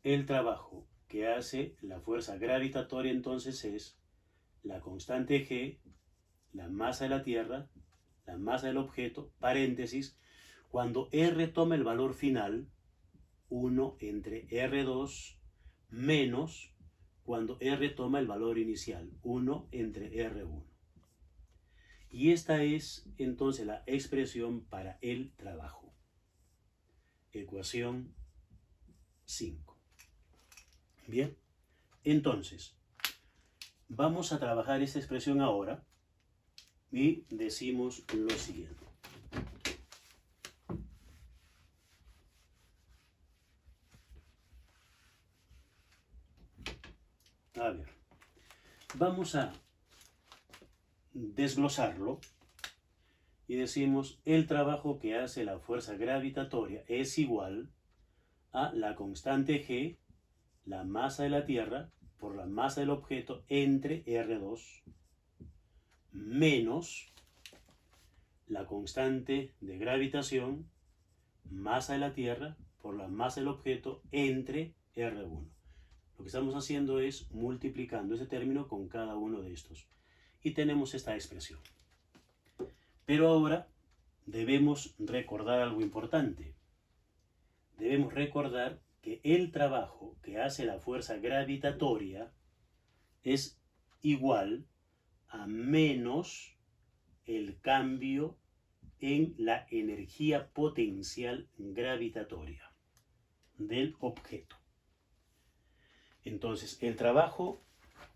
El trabajo que hace la fuerza gravitatoria entonces es la constante G, la masa de la Tierra, la masa del objeto, paréntesis, cuando R toma el valor final, 1 entre R2, menos cuando R toma el valor inicial, 1 entre R1. Y esta es entonces la expresión para el trabajo. Ecuación 5. Bien, entonces, vamos a trabajar esta expresión ahora y decimos lo siguiente. A ver, vamos a desglosarlo y decimos el trabajo que hace la fuerza gravitatoria es igual a la constante G, la masa de la Tierra, por la masa del objeto entre R2 menos la constante de gravitación, masa de la Tierra, por la masa del objeto entre R1. Lo que estamos haciendo es multiplicando ese término con cada uno de estos. Y tenemos esta expresión. Pero ahora debemos recordar algo importante. Debemos recordar que el trabajo que hace la fuerza gravitatoria es igual a menos el cambio en la energía potencial gravitatoria del objeto. Entonces, el trabajo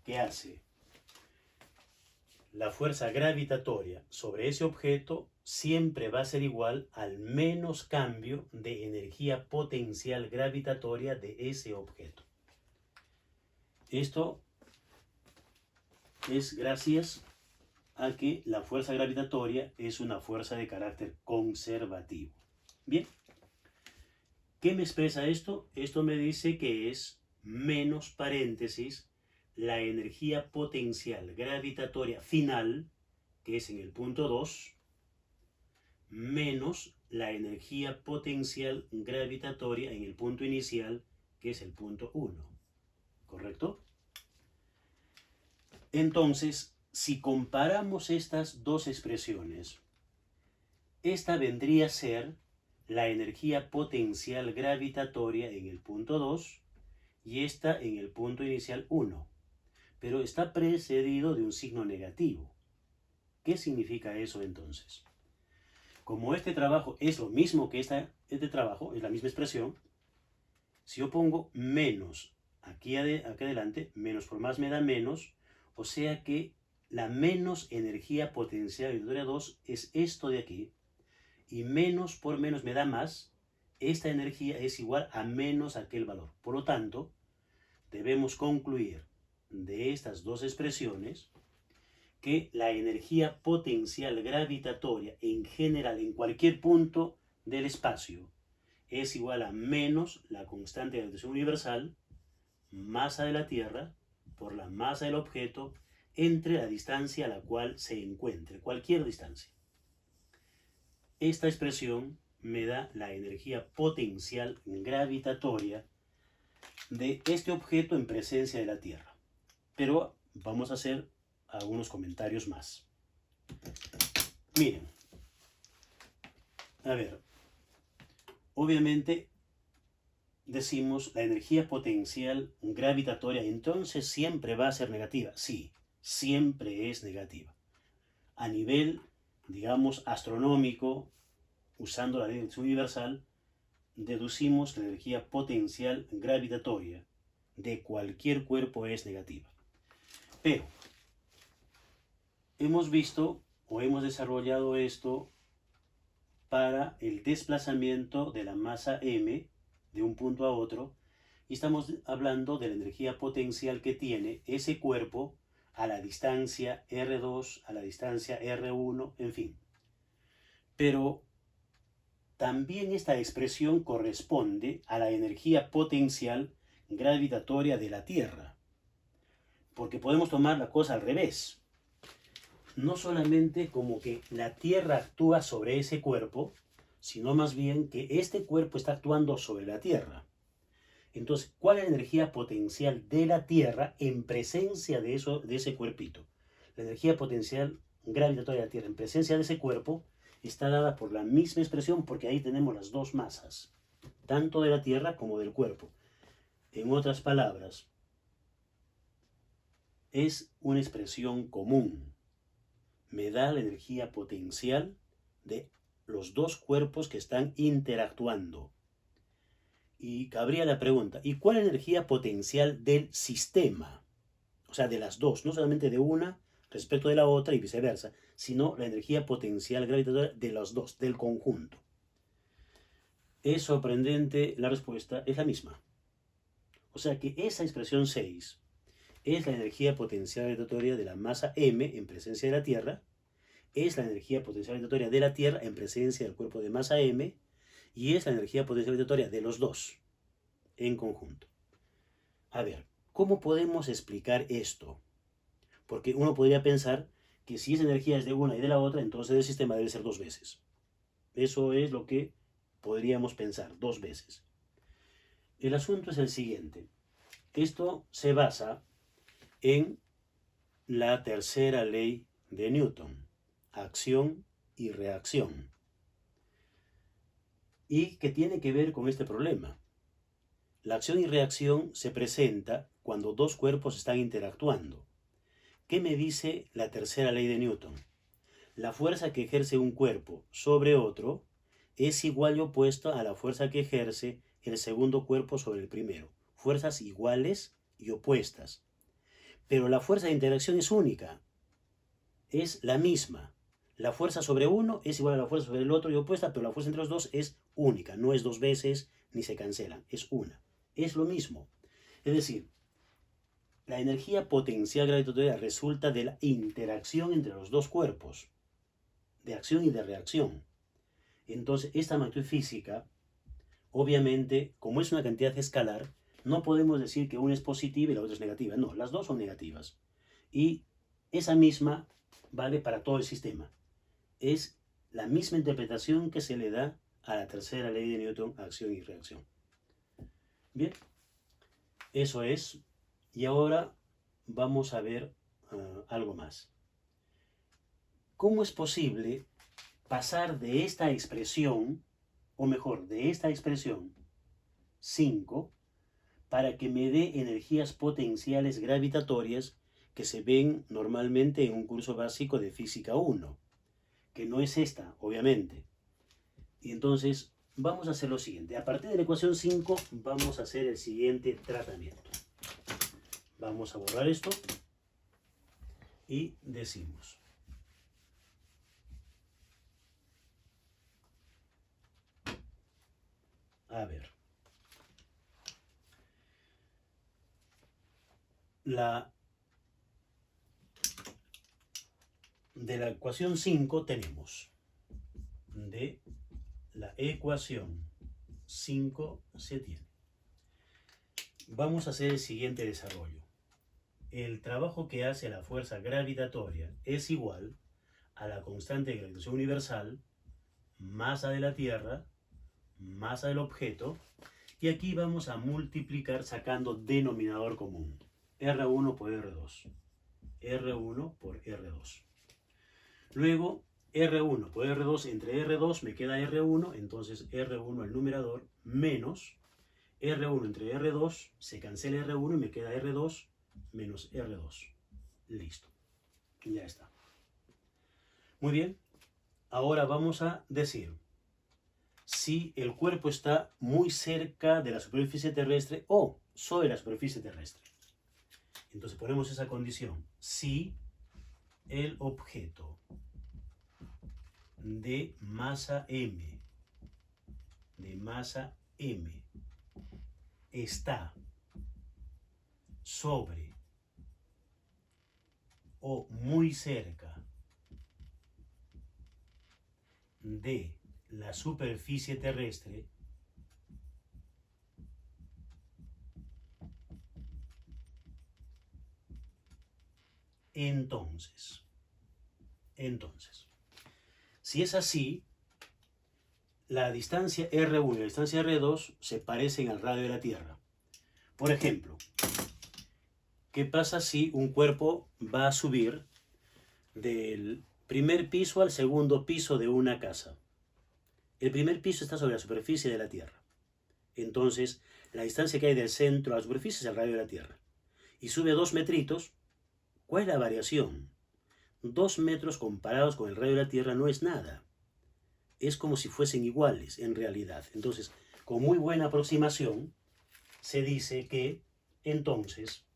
que hace la fuerza gravitatoria sobre ese objeto siempre va a ser igual al menos cambio de energía potencial gravitatoria de ese objeto. Esto es gracias a que la fuerza gravitatoria es una fuerza de carácter conservativo. Bien, ¿qué me expresa esto? Esto me dice que es menos paréntesis la energía potencial gravitatoria final, que es en el punto 2, menos la energía potencial gravitatoria en el punto inicial, que es el punto 1. ¿Correcto? Entonces, si comparamos estas dos expresiones, esta vendría a ser la energía potencial gravitatoria en el punto 2 y esta en el punto inicial 1. Pero está precedido de un signo negativo. ¿Qué significa eso entonces? Como este trabajo es lo mismo que este trabajo, es la misma expresión, si yo pongo menos aquí adelante, menos por más me da menos, o sea que la menos energía potencial gravitatoria 2 es esto de aquí, y menos por menos me da más, esta energía es igual a menos aquel valor. Por lo tanto, debemos concluir de estas dos expresiones que la energía potencial gravitatoria en general en cualquier punto del espacio es igual a menos la constante de gravitación universal, masa de la Tierra, por la masa del objeto, entre la distancia a la cual se encuentre, cualquier distancia. Esta expresión me da la energía potencial gravitatoria de este objeto en presencia de la Tierra. Pero vamos a hacer algunos comentarios más. Miren, a ver, obviamente decimos la energía potencial gravitatoria, entonces siempre va a ser negativa. Sí, siempre es negativa. A nivel, digamos, astronómico, usando la ley de gravitación universal, deducimos que la energía potencial gravitatoria de cualquier cuerpo es negativa. Pero hemos visto o hemos desarrollado esto para el desplazamiento de la masa m de un punto a otro, y estamos hablando de la energía potencial que tiene ese cuerpo a la distancia R2, a la distancia R1, en fin. Pero también esta expresión corresponde a la energía potencial gravitatoria de la Tierra, porque podemos tomar la cosa al revés. No solamente como que la Tierra actúa sobre ese cuerpo, sino más bien que este cuerpo está actuando sobre la Tierra. Entonces, ¿cuál es la energía potencial de la Tierra en presencia de ese cuerpito? La energía potencial gravitatoria de la Tierra en presencia de ese cuerpo está dada por la misma expresión, porque ahí tenemos las dos masas, tanto de la Tierra como del cuerpo. En otras palabras, es una expresión común. Me da la energía potencial de los dos cuerpos que están interactuando. Y cabría la pregunta, ¿y cuál es la energía potencial del sistema? O sea, de las dos, no solamente de una respecto de la otra y viceversa, sino la energía potencial gravitatoria de los dos, del conjunto. Es sorprendente, la respuesta es la misma. O sea que esa expresión 6 es la energía potencial gravitatoria de la masa m en presencia de la Tierra, es la energía potencial gravitatoria de la Tierra en presencia del cuerpo de masa m, y es la energía potencial gravitatoria de los dos. en conjunto. A ver, ¿cómo podemos explicar esto? Porque uno podría pensar que si esa energía es de una y de la otra, entonces el sistema debe ser dos veces. Eso es lo que podríamos pensar, dos veces. El asunto es el siguiente. Esto se basa en la tercera ley de Newton, acción y reacción, y que tiene que ver con este problema. La acción y reacción se presenta cuando dos cuerpos están interactuando. ¿Qué me dice la tercera ley de Newton? La fuerza que ejerce un cuerpo sobre otro es igual y opuesta a la fuerza que ejerce el segundo cuerpo sobre el primero. Fuerzas iguales y opuestas. Pero la fuerza de interacción es única. Es la misma. La fuerza sobre uno es igual a la fuerza sobre el otro y opuesta, pero la fuerza entre los dos es única. No es dos veces ni se cancelan. Es una. Es lo mismo. Es decir, la energía potencial gravitatoria resulta de la interacción entre los dos cuerpos, de acción y de reacción. Entonces, esta magnitud física, obviamente, como es una cantidad escalar, no podemos decir que una es positiva y la otra es negativa. No, las dos son negativas. Y esa misma vale para todo el sistema. Es la misma interpretación que se le da a la tercera ley de Newton, acción y reacción. Bien, eso es. Y ahora vamos a ver algo más. ¿Cómo es posible pasar de esta expresión, o mejor, de esta expresión 5, para que me dé energías potenciales gravitatorias que se ven normalmente en un curso básico de física 1, que no es esta, obviamente? Y entonces vamos a hacer lo siguiente. A partir de la ecuación 5 vamos a hacer el siguiente tratamiento. Vamos a borrar esto y decimos: a ver, de la ecuación 5 tenemos, de la ecuación 5 se tiene. Vamos a hacer el siguiente desarrollo. El trabajo que hace la fuerza gravitatoria es igual a la constante de gravitación universal, masa de la Tierra, masa del objeto, y aquí vamos a multiplicar sacando denominador común. R1 por R2. R1 por R2. Luego, R1 por R2 entre R2 me queda R1, entonces R1 el numerador menos R1 entre R2, se cancela R1 y me queda R2 menos R2. Listo. Ya está. Muy bien. Ahora vamos a decir si el cuerpo está muy cerca de la superficie terrestre o sobre la superficie terrestre. Entonces ponemos esa condición. Si el objeto de masa M está sobre o muy cerca de la superficie terrestre, entonces, si es así, la distancia R1 y la distancia R2 se parecen al radio de la Tierra. Por ejemplo, ¿qué pasa si un cuerpo va a subir del primer piso al segundo piso de una casa? El primer piso está sobre la superficie de la Tierra. Entonces, la distancia que hay del centro a la superficie es el radio de la Tierra. Y sube 2 metritos. ¿Cuál es la variación? 2 metros comparados con el radio de la Tierra no es nada. Es como si fuesen iguales en realidad. Entonces, con muy buena aproximación, se dice que entonces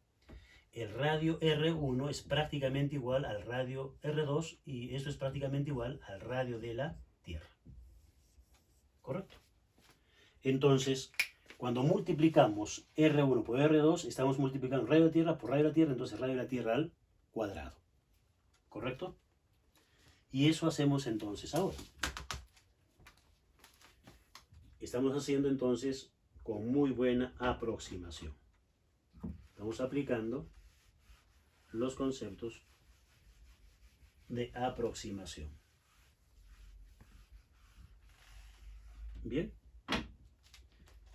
el radio R1 es prácticamente igual al radio R2 y eso es prácticamente igual al radio de la Tierra. ¿Correcto? Entonces, cuando multiplicamos R1 por R2, estamos multiplicando radio de la Tierra por radio de la Tierra, entonces radio de la Tierra al cuadrado. ¿Correcto? Y eso hacemos entonces ahora. Estamos haciendo entonces con muy buena aproximación. Estamos aplicando los conceptos de aproximación. Bien,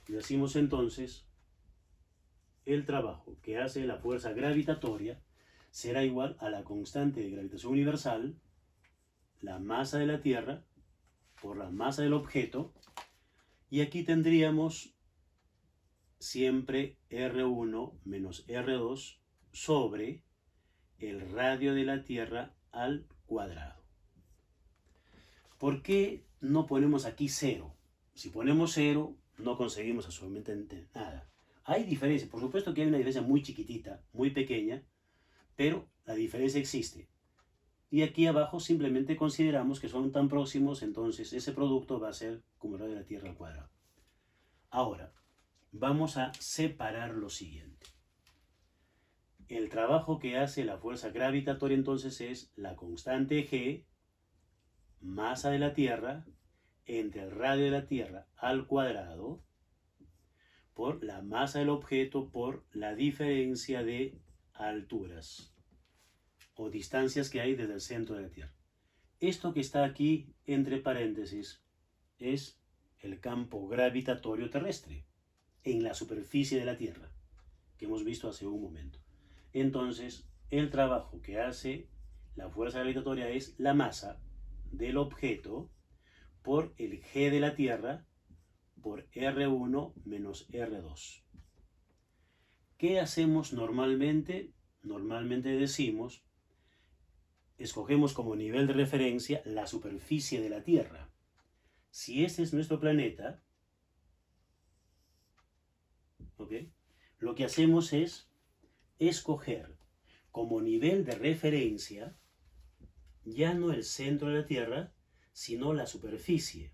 decimos entonces, el trabajo que hace la fuerza gravitatoria será igual a la constante de gravitación universal, la masa de la Tierra, por la masa del objeto, y aquí tendríamos siempre R1 menos R2 sobre el radio de la Tierra al cuadrado. ¿Por qué no ponemos aquí 0? Si ponemos 0, no conseguimos absolutamente nada. Hay diferencia, por supuesto que hay una diferencia muy chiquitita, muy pequeña, pero la diferencia existe. Y aquí abajo simplemente consideramos que son tan próximos, entonces ese producto va a ser como el radio de la Tierra al cuadrado. Ahora, vamos a separar lo siguiente. El trabajo que hace la fuerza gravitatoria entonces es la constante G, masa de la Tierra, entre el radio de la Tierra al cuadrado, por la masa del objeto por la diferencia de alturas o distancias que hay desde el centro de la Tierra. Esto que está aquí entre paréntesis es el campo gravitatorio terrestre en la superficie de la Tierra, que hemos visto hace un momento. Entonces, el trabajo que hace la fuerza gravitatoria es la masa del objeto por el G de la Tierra por R1 menos R2. ¿Qué hacemos normalmente? Normalmente decimos, escogemos como nivel de referencia la superficie de la Tierra. Si este es nuestro planeta, ¿okay? Lo que hacemos es escoger como nivel de referencia ya no el centro de la Tierra, sino la superficie.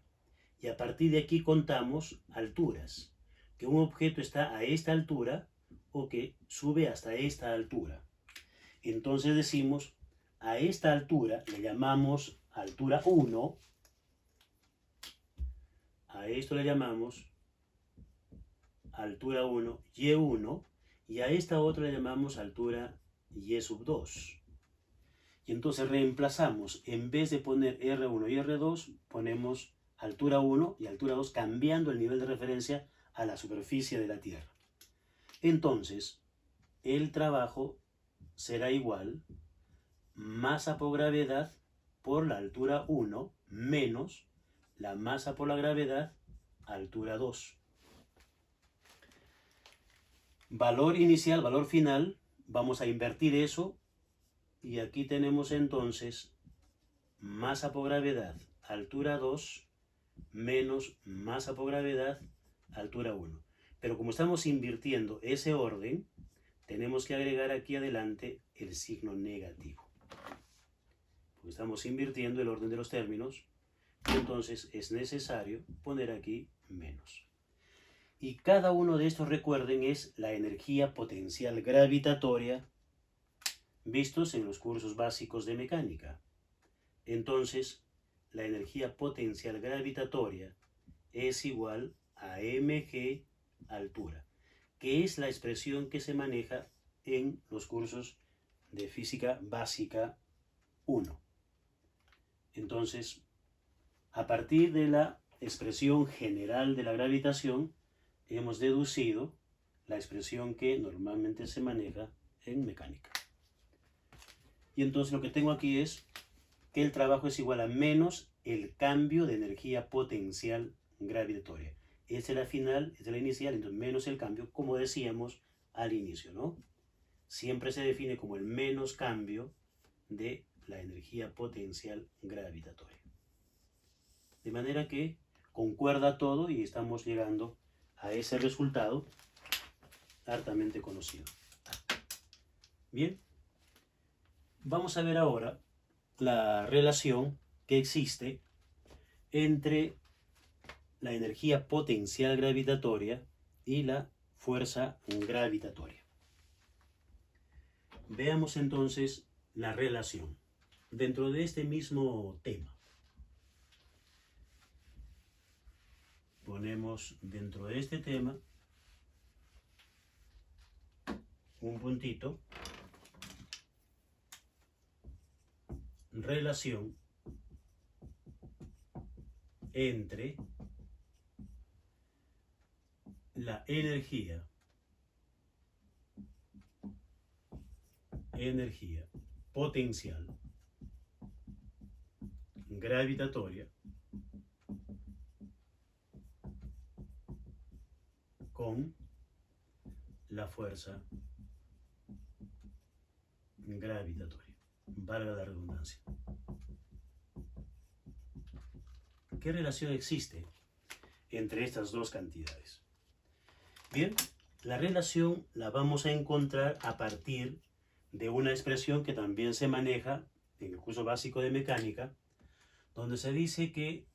Y a partir de aquí contamos alturas, que un objeto está a esta altura o que sube hasta esta altura. Entonces decimos, a esta altura le llamamos altura 1, a esto le llamamos altura 1, Y1, y a esta otra le llamamos altura Y sub 2. Y entonces reemplazamos, en vez de poner R1 y R2, ponemos altura 1 y altura 2, cambiando el nivel de referencia a la superficie de la Tierra. Entonces, el trabajo será igual masa por gravedad por la altura 1 menos la masa por la gravedad altura 2. Valor inicial, valor final, vamos a invertir eso y aquí tenemos entonces masa por gravedad altura 2 menos masa por gravedad altura 1. Pero como estamos invirtiendo ese orden, tenemos que agregar aquí adelante el signo negativo. Porque estamos invirtiendo el orden de los términos, entonces es necesario poner aquí menos. Y cada uno de estos, recuerden, es la energía potencial gravitatoria vistos en los cursos básicos de mecánica. Entonces, la energía potencial gravitatoria es igual a mg altura, que es la expresión que se maneja en los cursos de física básica 1. Entonces, a partir de la expresión general de la gravitación, hemos deducido la expresión que normalmente se maneja en mecánica. Y entonces lo que tengo aquí es que el trabajo es igual a menos el cambio de energía potencial gravitatoria. Esta es la final, esta es la inicial, entonces menos el cambio, como decíamos al inicio, ¿no? Siempre se define como el menos cambio de la energía potencial gravitatoria. De manera que concuerda todo y estamos llegando a ese resultado hartamente conocido. Bien, vamos a ver ahora la relación que existe entre la energía potencial gravitatoria y la fuerza gravitatoria. Veamos entonces la relación dentro de este mismo tema. Ponemos dentro de este tema un puntito, relación entre la energía potencial gravitatoria con la fuerza gravitatoria, valga la redundancia. ¿Qué relación existe entre estas dos cantidades? Bien, la relación la vamos a encontrar a partir de una expresión que también se maneja en el curso básico de mecánica, donde se dice que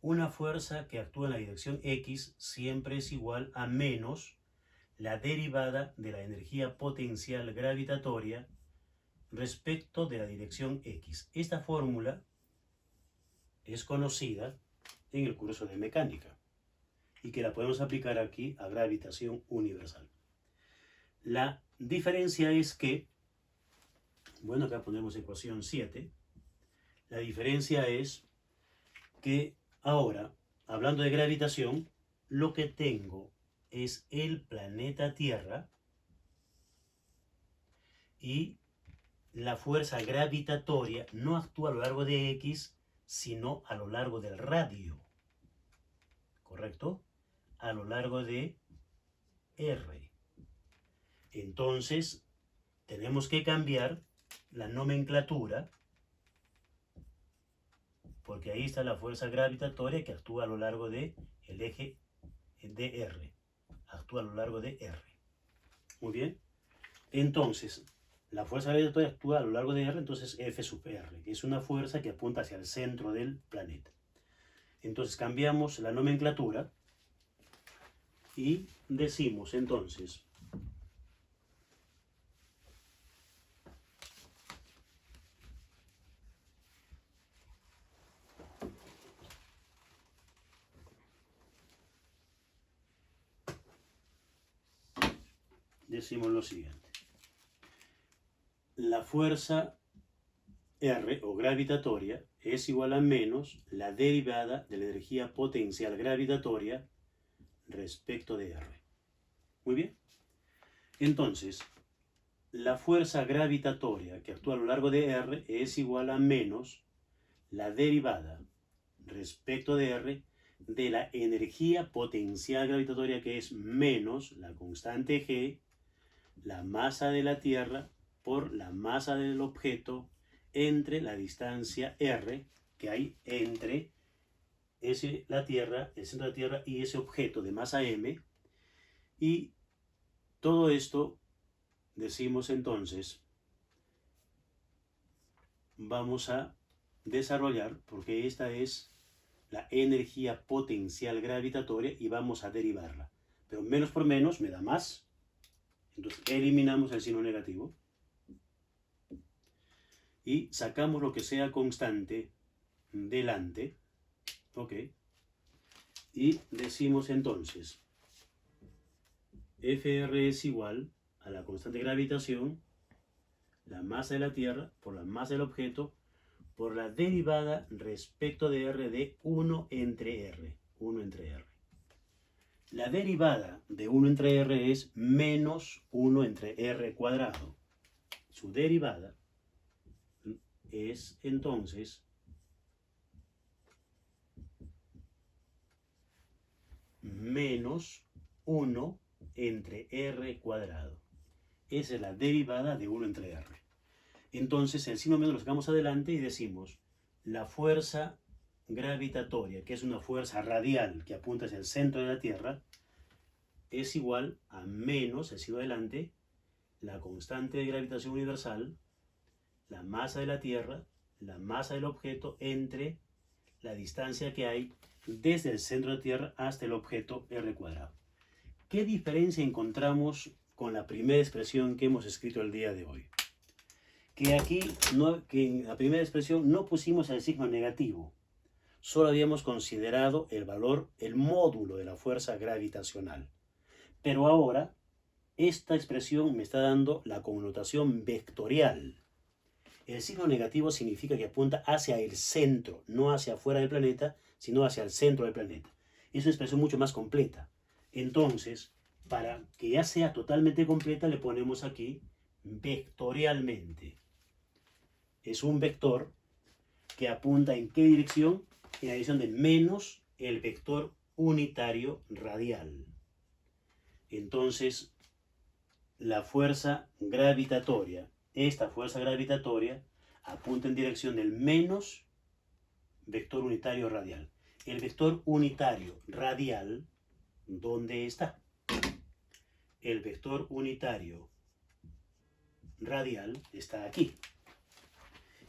una fuerza que actúa en la dirección X siempre es igual a menos la derivada de la energía potencial gravitatoria respecto de la dirección X. Esta fórmula es conocida en el curso de mecánica y que la podemos aplicar aquí a gravitación universal. La diferencia es que, bueno, acá ponemos ecuación 7, la diferencia es que ahora, hablando de gravitación, lo que tengo es el planeta Tierra y la fuerza gravitatoria no actúa a lo largo de X, sino a lo largo del radio. ¿Correcto? A lo largo de R. Entonces, tenemos que cambiar la nomenclatura, porque ahí está la fuerza gravitatoria que actúa a lo largo del eje de R. Actúa a lo largo de R. Muy bien. Entonces, la fuerza gravitatoria actúa a lo largo de R, entonces F sub R. Es una fuerza que apunta hacia el centro del planeta. Entonces cambiamos la nomenclatura y decimos entonces lo siguiente: la fuerza R o gravitatoria es igual a menos la derivada de la energía potencial gravitatoria respecto de R. Muy bien. Entonces, la fuerza gravitatoria que actúa a lo largo de R es igual a menos la derivada respecto de R de la energía potencial gravitatoria, que es menos la constante G, la masa de la Tierra por la masa del objeto entre la distancia R que hay entre la Tierra, el centro de la Tierra y ese objeto de masa M. Y todo esto, decimos entonces, vamos a desarrollar, porque esta es la energía potencial gravitatoria y vamos a derivarla. Pero menos por menos me da más. Entonces eliminamos el signo negativo y sacamos lo que sea constante delante. Ok. Y decimos entonces Fr es igual a la constante de gravitación, la masa de la Tierra por la masa del objeto, por la derivada respecto de R de 1 entre R. 1 entre R. La derivada de 1 entre R es menos 1 entre R cuadrado. Su derivada es entonces menos 1 entre R cuadrado. Esa es la derivada de 1 entre R. Entonces el signo menos lo sacamos adelante y decimos la fuerza gravitatoria, que es una fuerza radial que apunta hacia el centro de la Tierra, es igual a menos, el signo adelante, la constante de gravitación universal, la masa de la Tierra, la masa del objeto entre la distancia que hay desde el centro de la Tierra hasta el objeto R cuadrado. ¿Qué diferencia encontramos con la primera expresión que hemos escrito el día de hoy? Que aquí, que en la primera expresión no pusimos el signo negativo, solo habíamos considerado el valor, el módulo de la fuerza gravitacional. Pero ahora esta expresión me está dando la connotación vectorial. El signo negativo significa que apunta hacia el centro, no hacia afuera del planeta, sino hacia el centro del planeta. Es una expresión mucho más completa. Entonces, para que ya sea totalmente completa, le ponemos aquí vectorialmente. Es un vector que apunta ¿en qué dirección? En la dirección de menos el vector unitario radial. Entonces, la fuerza gravitatoria, esta fuerza gravitatoria, apunta en dirección del menos vector unitario radial. El vector unitario radial, ¿dónde está? El vector unitario radial está aquí.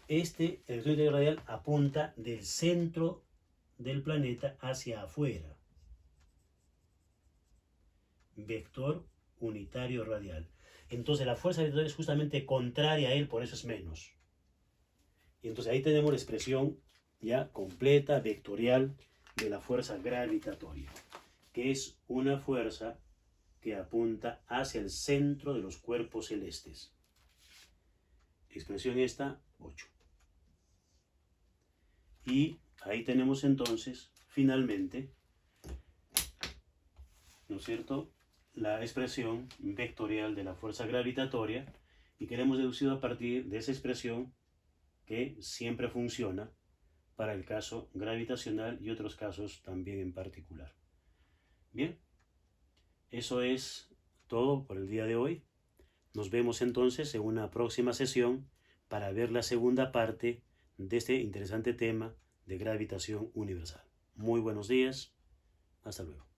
El vector unitario radial apunta del centro del planeta hacia afuera. Vector unitario radial. Entonces la fuerza gravitatoria es justamente contraria a él, por eso es menos. Y entonces ahí tenemos la expresión ya completa, vectorial, de la fuerza gravitatoria, que es una fuerza que apunta hacia el centro de los cuerpos celestes. Expresión esta, 8. Y ahí tenemos entonces, finalmente, ¿no es cierto?, la expresión vectorial de la fuerza gravitatoria, y que hemos deducido a partir de esa expresión que siempre funciona para el caso gravitacional y otros casos también en particular. Bien, eso es todo por el día de hoy. Nos vemos entonces en una próxima sesión para ver la segunda parte de este interesante tema de gravitación universal. Muy buenos días, hasta luego.